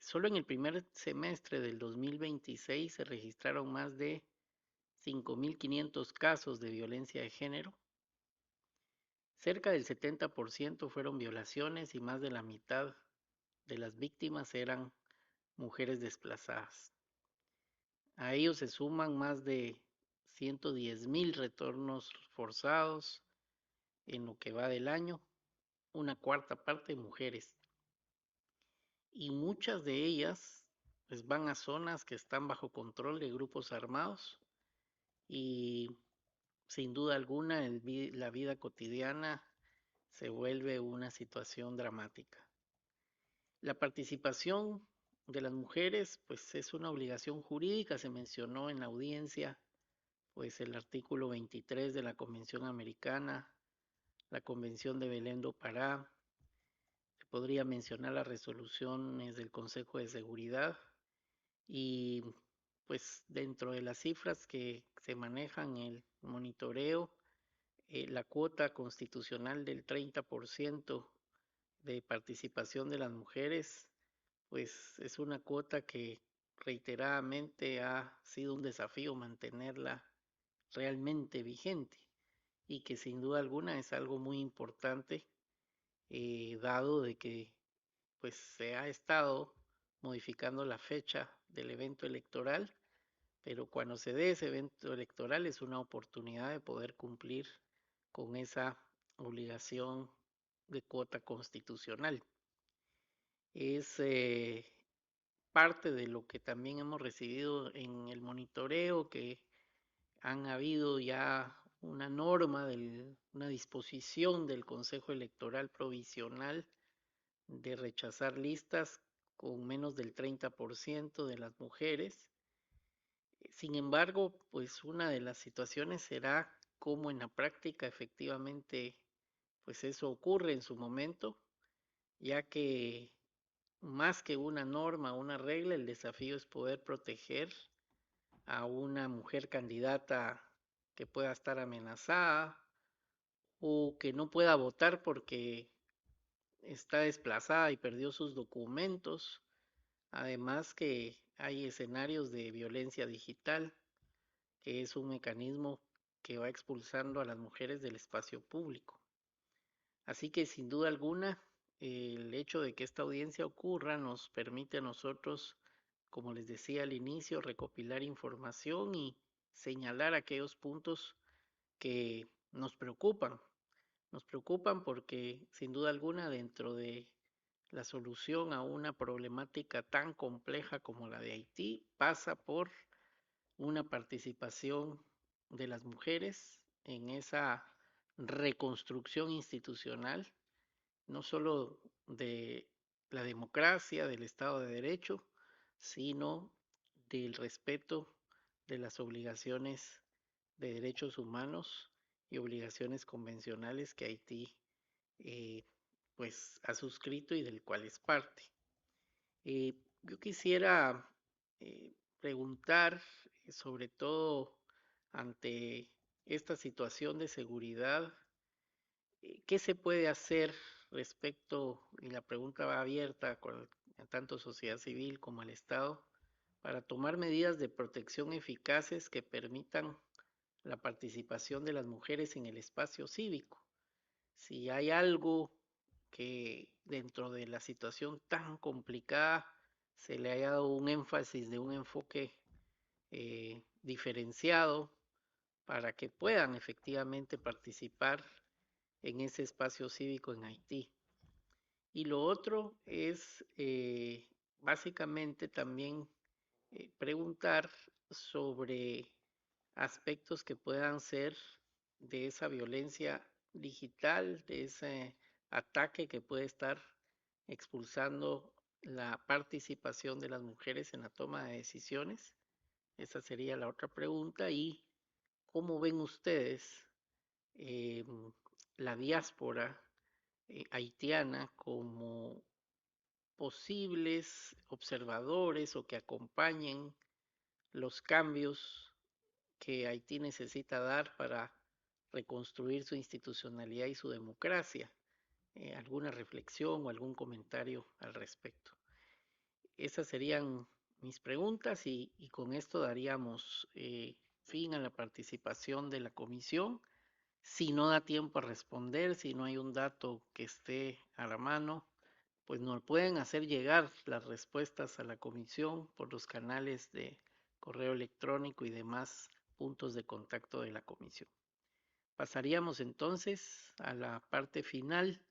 Solo en el primer semestre del 2026 se registraron más de 5.500 casos de violencia de género. Cerca del 70% fueron violaciones y más de la mitad de las víctimas eran mujeres desplazadas. A ellos se suman más de 110,000 retornos forzados en lo que va del año, una cuarta parte mujeres. Y muchas de ellas pues van a zonas que están bajo control de grupos armados y sin duda alguna la vida cotidiana se vuelve una situación dramática. La participación de las mujeres pues es una obligación jurídica, se mencionó en la audiencia pues el artículo 23 de la Convención Americana, la Convención de Belém do Pará, se podría mencionar las resoluciones del Consejo de Seguridad y pues dentro de las cifras que se manejan el monitoreo, la cuota constitucional del 30% de participación de las mujeres, pues es una cuota que reiteradamente ha sido un desafío mantenerla realmente vigente y que sin duda alguna es algo muy importante, dado de que pues se ha estado modificando la fecha del evento electoral, pero cuando se dé ese evento electoral es una oportunidad de poder cumplir con esa obligación de cuota constitucional. Es parte de lo que también hemos recibido en el monitoreo, que han habido ya una norma, una disposición del Consejo Electoral Provisional de rechazar listas con menos del 30% de las mujeres. Sin embargo, pues una de las situaciones será cómo en la práctica efectivamente pues eso ocurre en su momento, ya que más que una norma, una regla, el desafío es poder proteger a una mujer candidata que pueda estar amenazada o que no pueda votar porque está desplazada y perdió sus documentos. Además que hay escenarios de violencia digital, que es un mecanismo que va expulsando a las mujeres del espacio público. Así que sin duda alguna, el hecho de que esta audiencia ocurra nos permite a nosotros, como les decía al inicio, recopilar información y señalar aquellos puntos que nos preocupan. Nos preocupan porque sin duda alguna dentro de la solución a una problemática tan compleja como la de Haití pasa por una participación de las mujeres en esa reconstrucción institucional, no solo de la democracia, del Estado de Derecho, sino del respeto de las obligaciones de derechos humanos y obligaciones convencionales que Haití pues ha suscrito y del cual es parte. Yo quisiera preguntar, sobre todo ante esta situación de seguridad, ¿qué se puede hacer respecto, y la pregunta va abierta a tanto sociedad civil como al Estado, para tomar medidas de protección eficaces que permitan la participación de las mujeres en el espacio cívico? Si hay algo que dentro de la situación tan complicada se le haya dado un énfasis de un enfoque diferenciado para que puedan efectivamente participar en ese espacio cívico en Haití. Y lo otro es básicamente también preguntar sobre aspectos que puedan ser de esa violencia digital, de ese ataque que puede estar expulsando la participación de las mujeres en la toma de decisiones. Esa sería la otra pregunta. ¿Y cómo ven ustedes la diáspora haitiana como posibles observadores o que acompañen los cambios que Haití necesita dar para reconstruir su institucionalidad y su democracia? ¿Alguna reflexión o algún comentario al respecto? Esas serían mis preguntas y con esto daríamos fin a la participación de la comisión. Si no da tiempo a responder, si no hay un dato que esté a la mano, pues nos pueden hacer llegar las respuestas a la comisión por los canales de correo electrónico y demás puntos de contacto de la comisión. Pasaríamos entonces a la parte final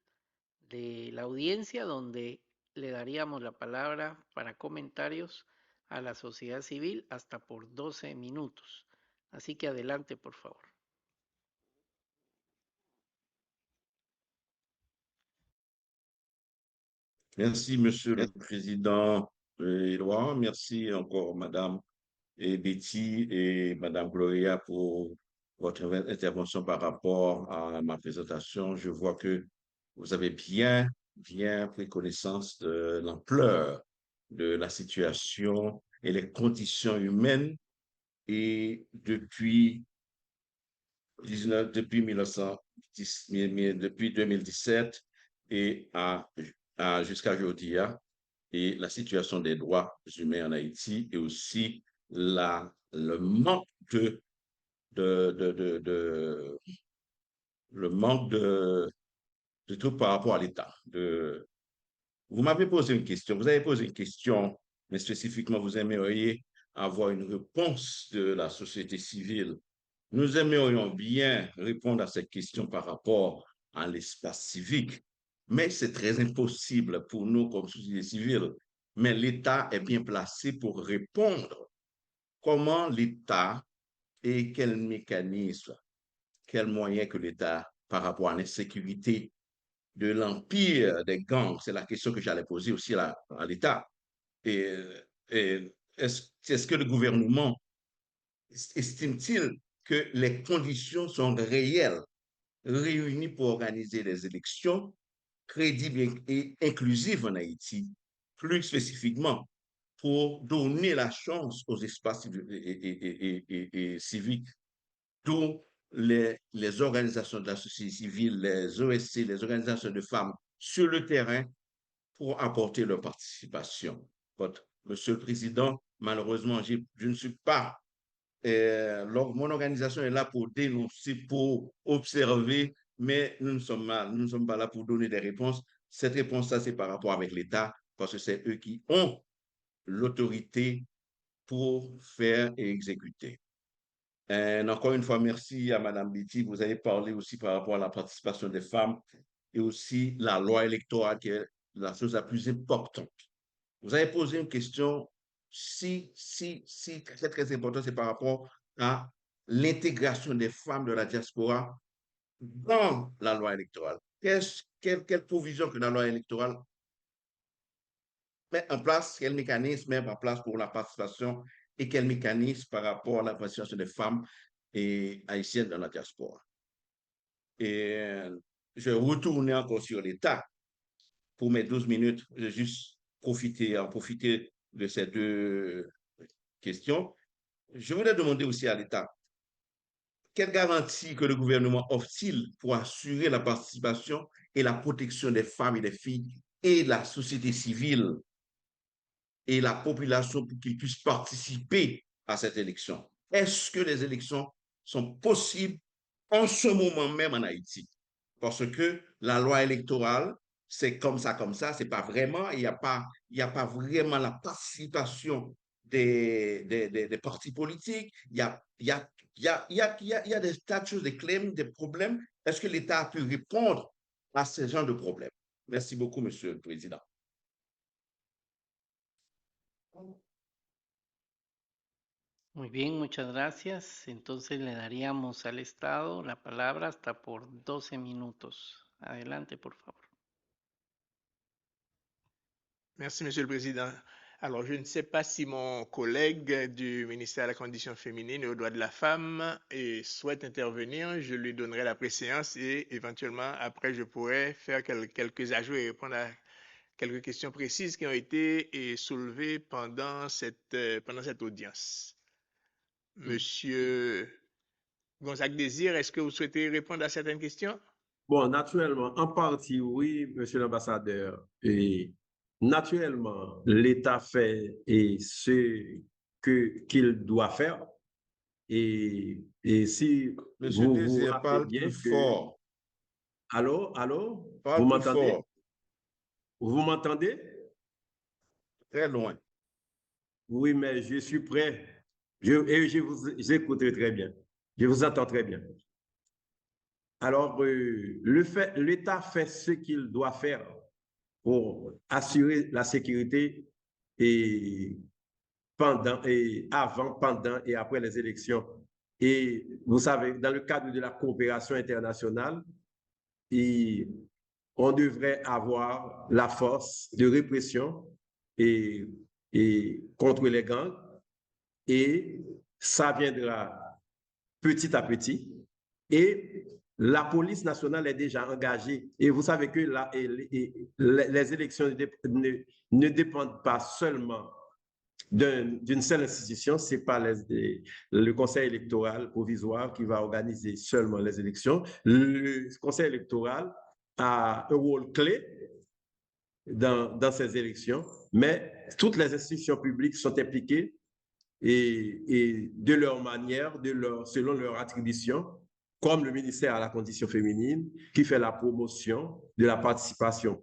de la audiencia, donde le daríamos la palabra para comentarios a la sociedad civil hasta por 12 minutos. Así que adelante, por favor. Merci, Monsieur le Président Edouard. Merci encore, Madame Betty et Madame Gloria, pour votre intervention par rapport à ma présentation. Je vois que vous avez bien pris connaissance de l'ampleur de la situation et les conditions humaines. Et depuis 2017 et jusqu'à aujourd'hui, et la situation des droits humains en Haïti et aussi le manque le manque de tout par rapport à l'État. Vous m'avez posé une question, vous avez posé une question, mais spécifiquement, vous aimeriez avoir une réponse de la société civile. Nous aimerions bien répondre à cette question par rapport à l'espace civique, mais c'est très impossible pour nous comme société civile. Mais l'État est bien placé pour répondre. Comment l'État et quel mécanisme, quels moyens que l'État par rapport à l'insécurité de l'empire des gangs, c'est la question que j'allais poser aussi à l'État. Et, est-ce que le gouvernement estime-t-il que les conditions sont réelles, réunies pour organiser des élections crédibles et inclusives en Haïti, plus spécifiquement pour donner la chance aux espaces civiques, dont les organisations de la société civile, les OSC, les organisations de femmes sur le terrain pour apporter leur participation. Monsieur le Président, malheureusement, je ne suis pas mon organisation est là pour dénoncer, pour observer, mais nous ne sommes pas là pour donner des réponses. Cette réponse-là, c'est par rapport avec l'État, parce que c'est eux qui ont l'autorité pour faire et exécuter. Et encore une fois, merci à Mme Betty. Vous avez parlé aussi par rapport à la participation des femmes et aussi la loi électorale qui est la chose la plus importante. Vous avez posé une question très, très importante, c'est par rapport à l'intégration des femmes de la diaspora dans la loi électorale. Quelle provision que la loi électorale met en place, quel mécanisme met en place pour la participation et quel mécanisme par rapport à la participation des femmes et haïtiennes dans la diaspora. Et je vais retourner encore sur l'État pour mes 12 minutes. Je vais juste profiter de ces deux questions. Je voudrais demander aussi à l'État, quelle garantie que le gouvernement offre-t-il pour assurer la participation et la protection des femmes et des filles et la société civile et la population pour qu'ils puissent participer à cette élection? Est-ce que les élections sont possibles en ce moment même en Haïti? Parce que la loi électorale, c'est comme ça, c'est pas vraiment, il n'y a pas vraiment la participation des partis politiques, il y a des tas de choses, des claims, des problèmes. Est-ce que l'État a pu répondre à ce genre de problèmes? Merci beaucoup, Monsieur le Président. Muy bien, muchas gracias. Entonces le daríamos al Estado la palabra hasta por 12 minutos. Adelante, por favor. Merci, Monsieur le Président. Alors, je ne sais pas si mon collègue du ministère de la Condition féminine et aux droits de la femme souhaite intervenir. Je lui donnerai la préséance et éventuellement, après, je pourrai faire quelques ajouts et répondre à quelques questions précises qui ont été soulevées pendant cette audience. Monsieur Gonzague Désir, est-ce que vous souhaitez répondre à certaines questions? Bon, naturellement, en partie, oui, monsieur l'ambassadeur. Et naturellement, l'État fait ce qu'il doit faire. Et si Monsieur vous vous Désir, rappelez parle bien plus que... fort. Allô? Vous Parle plus m'entendez? fort. Vous m'entendez? Très loin. Oui, mais je suis prêt. Et je vous écoute très bien. Je vous entends très bien. Alors, l'État fait ce qu'il doit faire pour assurer la sécurité et avant, pendant et après les élections. Et vous savez, dans le cadre de la coopération internationale, on devrait avoir la force de répression et, contre les gangs. Et ça viendra petit à petit. Et la police nationale est déjà engagée. Et vous savez que les élections ne dépendent pas seulement d'une seule institution, ce n'est pas le Conseil électoral provisoire qui va organiser seulement les élections. Le Conseil électoral a un rôle clé dans ces élections, mais toutes les institutions publiques sont impliquées et de leur manière, selon leur attribution, comme le ministère à la condition féminine, qui fait la promotion de la participation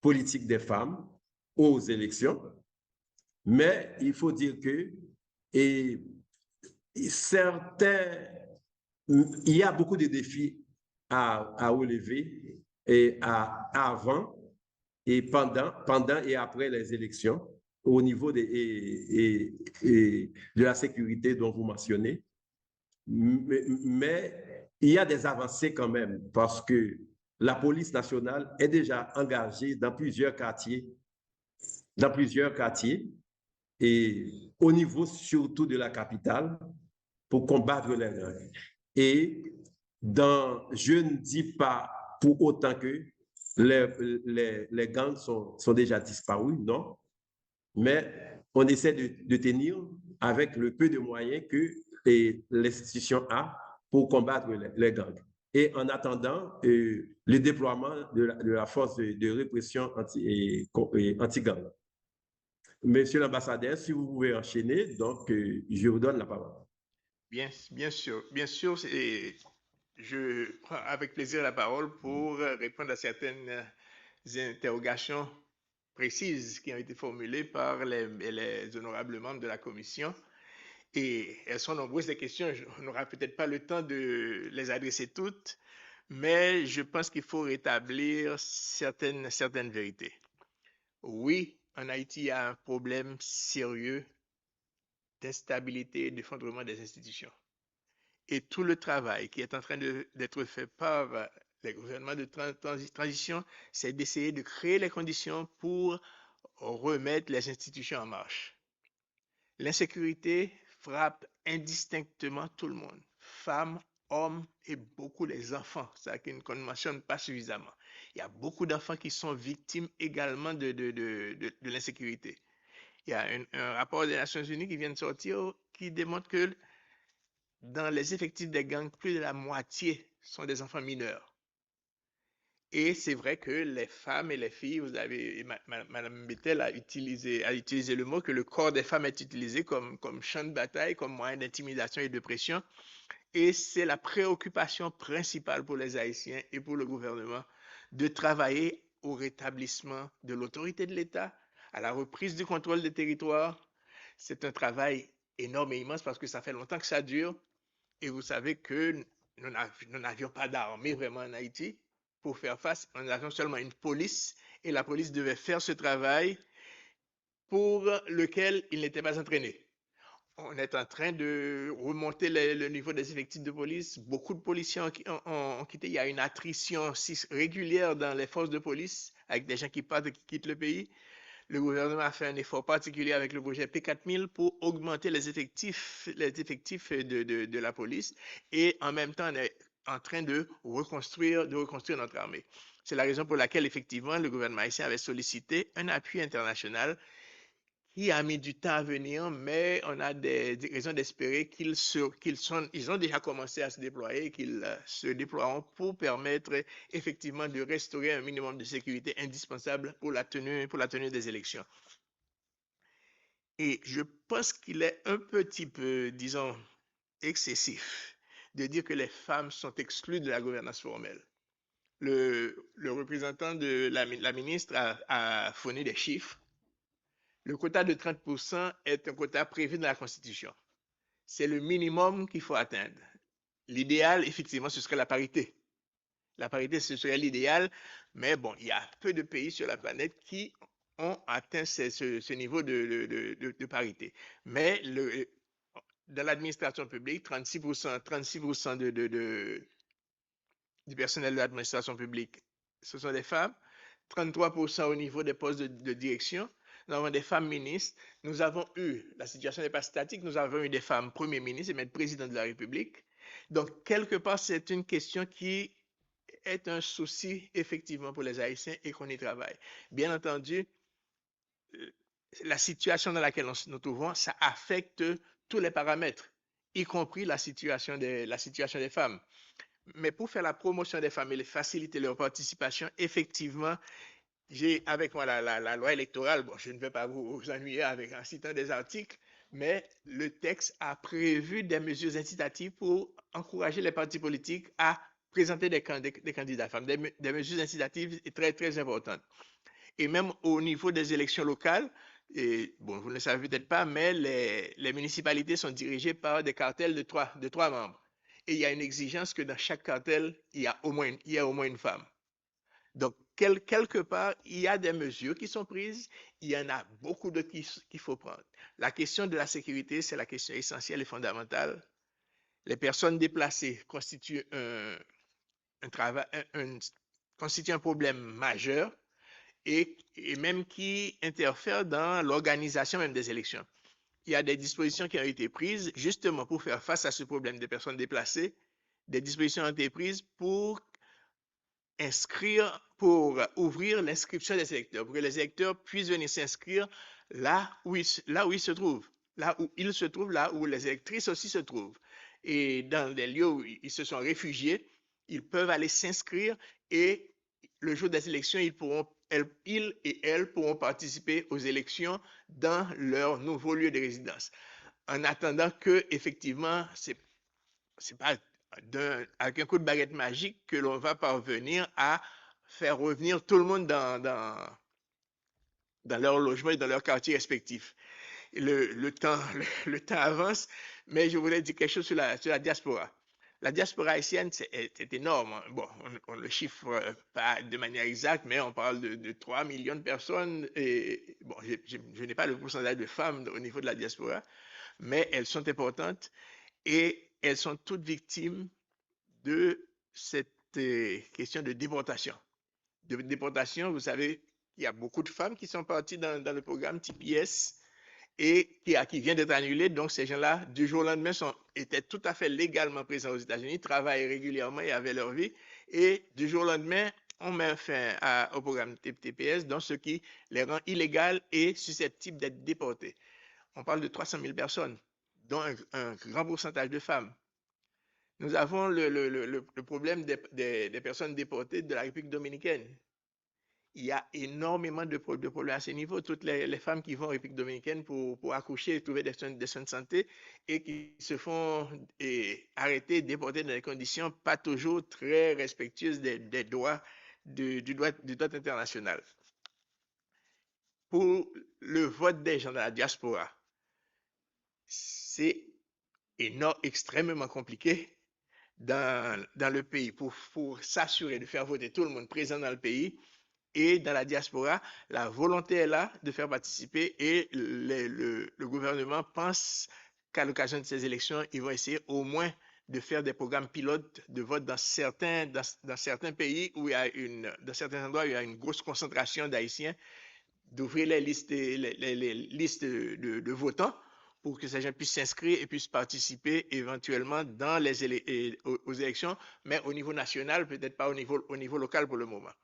politique des femmes aux élections. Mais il faut dire que il y a beaucoup de défis à relever avant et pendant et après les élections au niveau de la sécurité dont vous mentionnez. Mais il y a des avancées quand même parce que la police nationale est déjà engagée dans plusieurs quartiers et au niveau surtout de la capitale pour combattre les gangs. Et je ne dis pas pour autant que les gangs sont déjà disparus, non, mais on essaie de tenir avec le peu de moyens que l'institution a pour combattre les gangs. Et en attendant le déploiement de la force de répression anti-gang. Monsieur l'ambassadeur, si vous pouvez enchaîner, donc je vous donne la parole. Bien sûr. Je prends avec plaisir la parole pour répondre à certaines interrogations précises qui ont été formulées par les honorables membres de la commission. Et elles sont nombreuses les questions. On n'aura peut-être pas le temps de les adresser toutes, mais je pense qu'il faut rétablir certaines vérités. Oui, en Haïti, il y a un problème sérieux d'instabilité et d'effondrement des institutions. Et tout le travail qui est en train d'être fait par les gouvernements de transition, c'est d'essayer de créer les conditions pour remettre les institutions en marche. L'insécurité frappe indistinctement tout le monde, femmes, hommes et beaucoup les enfants, ça qu'on ne mentionne pas suffisamment. Il y a beaucoup d'enfants qui sont victimes également de l'insécurité. Il y a un rapport des Nations Unies qui vient de sortir qui démontre que dans les effectifs des gangs, plus de la moitié sont des enfants mineurs. Et c'est vrai que les femmes et les filles, vous avez, Madame Bettel a utilisé le mot que le corps des femmes est utilisé comme champ de bataille, comme moyen d'intimidation et de pression. Et c'est la préoccupation principale pour les Haïtiens et pour le gouvernement de travailler au rétablissement de l'autorité de l'État, à la reprise du contrôle des territoires. C'est un travail énorme et immense parce que ça fait longtemps que ça dure. Et vous savez que nous n'avions pas d'armée vraiment en Haïti pour faire face. Nous avions seulement une police et la police devait faire ce travail pour lequel il n'était pas entraîné. On est en train de remonter le niveau des effectifs de police. Beaucoup de policiers ont quitté. Il y a une attrition régulière dans les forces de police avec des gens qui partent et qui quittent le pays. Le gouvernement a fait un effort particulier avec le projet P4000 pour augmenter les effectifs de la police et en même temps, on est en train de reconstruire notre armée. C'est la raison pour laquelle, effectivement, le gouvernement haïtien avait sollicité un appui international qui a mis du temps à venir, mais on a des raisons d'espérer qu'ils ont déjà commencé à se déployer et qu'ils se déploieront pour permettre effectivement de restaurer un minimum de sécurité indispensable pour la tenue des élections. Et je pense qu'il est un petit peu, disons, excessif de dire que les femmes sont exclues de la gouvernance formelle. Le représentant de la ministre a fourni des chiffres. Le quota de 30% est un quota prévu dans la Constitution. C'est le minimum qu'il faut atteindre. L'idéal, effectivement, ce serait la parité. La parité, ce serait l'idéal, mais bon, il y a peu de pays sur la planète qui ont atteint ce niveau de parité. Mais dans l'administration publique, 36% du personnel de l'administration publique, ce sont des femmes. 33% au niveau des postes de direction. Nous avons des femmes ministres. Nous avons eu, la situation n'est pas statique, nous avons eu des femmes premiers ministres et même présidents de la République. Donc, quelque part, c'est une question qui est un souci effectivement pour les Haïtiens et qu'on y travaille. Bien entendu, la situation dans laquelle nous nous trouvons, ça affecte tous les paramètres, y compris la situation des femmes. Mais pour faire la promotion des femmes et faciliter leur participation, effectivement, j'ai avec moi la loi électorale. Bon, je ne vais pas vous ennuyer en citant des articles, mais le texte a prévu des mesures incitatives pour encourager les partis politiques à présenter des candidats femmes, des mesures incitatives très, très importantes. Et même au niveau des élections locales, et bon, vous ne le savez peut-être pas, mais les municipalités sont dirigées par des cartels de trois membres. Et il y a une exigence que dans chaque cartel, il y a au moins une femme. Donc, quelque part, il y a des mesures qui sont prises, il y en a beaucoup d'autres qu'il faut prendre. La question de la sécurité, c'est la question essentielle et fondamentale. Les personnes déplacées constituent constituent un problème majeur et même qui interfèrent dans l'organisation même des élections. Il y a des dispositions qui ont été prises justement pour faire face à ce problème des personnes déplacées. Des dispositions ont été prises pour ouvrir l'inscription des électeurs, pour que les électeurs puissent venir s'inscrire là où ils se trouvent, là où les électrices aussi se trouvent. Et dans des lieux où ils se sont réfugiés, ils peuvent aller s'inscrire et le jour des élections, ils et elles pourront participer aux élections dans leur nouveau lieu de résidence. En attendant que, effectivement, c'est pas avec un coup de baguette magique que l'on va parvenir à faire revenir tout le monde dans leur logement et dans leur quartier respectif. Le temps avance, mais je voulais dire quelque chose sur la diaspora. La diaspora haïtienne, c'est énorme. Bon, on le chiffre pas de manière exacte, mais on parle de 3 millions de personnes. Et bon, je n'ai pas le pourcentage de femmes au niveau de la diaspora, mais elles sont importantes et elles sont toutes victimes de cette question de déportation. Vous savez, il y a beaucoup de femmes qui sont parties dans le programme TPS et qui vient d'être annulé. Donc, ces gens-là, du jour au lendemain, étaient tout à fait légalement présents aux États-Unis, travaillaient régulièrement et avaient leur vie. Et du jour au lendemain, on met fin au programme TPS, donc ce qui les rend illégales et susceptibles d'être déportés. On parle de 300 000 personnes, dont un grand pourcentage de femmes. Nous avons le problème des personnes déportées de la République dominicaine. Il y a énormément de problèmes à ce niveau. Toutes les femmes qui vont en République dominicaine pour accoucher et trouver des soins de santé et qui se font arrêter, déporter dans des conditions pas toujours très respectueuses des droits du droit international. Pour le vote des gens de la diaspora, c'est extrêmement compliqué dans le pays pour s'assurer de faire voter tout le monde présent dans le pays. Et dans la diaspora, la volonté est là de faire participer et le gouvernement pense qu'à l'occasion de ces élections, ils vont essayer au moins de faire des programmes pilotes de vote dans certains pays où il y a dans certains endroits où il y a une grosse concentration d'Haïtiens, d'ouvrir les listes de votants pour que ces gens puissent s'inscrire et puissent participer éventuellement aux élections, mais au niveau national, peut-être pas au niveau local pour le moment.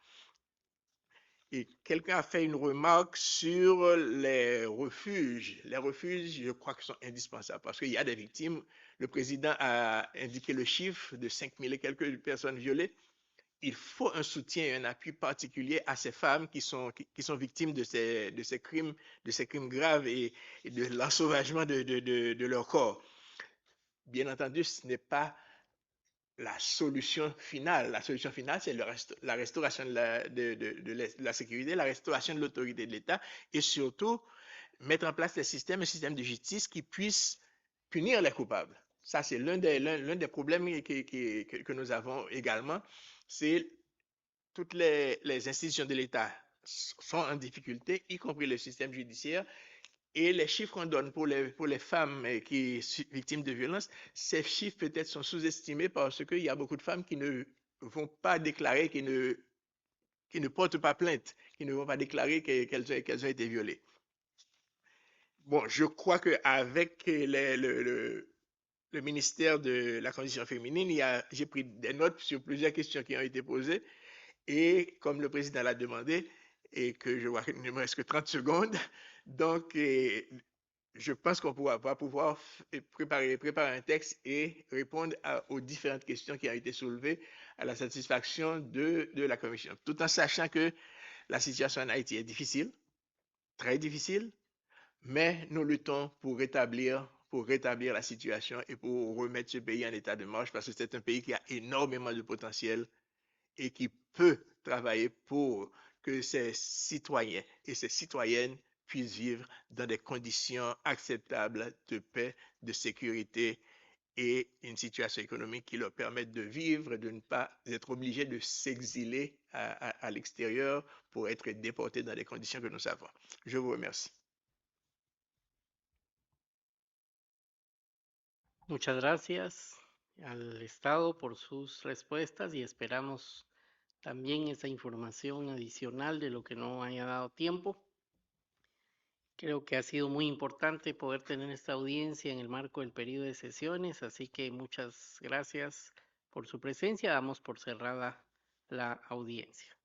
Et quelqu'un a fait une remarque sur les refuges. Les refuges, je crois qu'ils sont indispensables parce qu'il y a des victimes. Le président a indiqué le chiffre de 5 000 et quelques personnes violées. Il faut un soutien et un appui particulier à ces femmes qui sont victimes de ces crimes graves et de l'ensauvagement de leur corps. Bien entendu, ce n'est pas la solution finale. La solution finale, c'est la restauration de la sécurité, la restauration de l'autorité de l'État et surtout mettre en place un système de justice qui puisse punir les coupables. Ça, c'est l'un des problèmes que nous avons également. c'est toutes les institutions de l'État sont en difficulté, y compris le système judiciaire. Et les chiffres qu'on donne pour les femmes qui sont victimes de violences, ces chiffres peut-être sont sous-estimés parce qu'il y a beaucoup de femmes qui ne vont pas déclarer, qui ne portent pas plainte, qui ne vont pas déclarer qu'elles ont été violées. Bon, je crois qu'avec le ministère de la Condition féminine, j'ai pris des notes sur plusieurs questions qui ont été posées. Et comme le président l'a demandé, et que je vois qu'il ne me reste que 30 secondes, donc je pense qu'on va pouvoir préparer un texte et répondre aux différentes questions qui ont été soulevées à la satisfaction de la Commission, tout en sachant que la situation en Haïti est difficile, très difficile, mais nous luttons pour rétablir la situation et pour remettre ce pays en état de marche parce que c'est un pays qui a énormément de potentiel et qui peut travailler pour que ses citoyens et ses citoyennes puissent vivre dans des conditions acceptables de paix, de sécurité et une situation économique qui leur permette de vivre, de ne pas être obligés de s'exiler à l'extérieur pour être déportés dans des conditions que nous savons. Je vous remercie. Muchas gracias al Estado por sus respuestas y esperamos también esa información adicional de lo que no haya dado tiempo. Creo que ha sido muy importante poder tener esta audiencia en el marco del periodo de sesiones, así que muchas gracias por su presencia. Damos por cerrada la audiencia.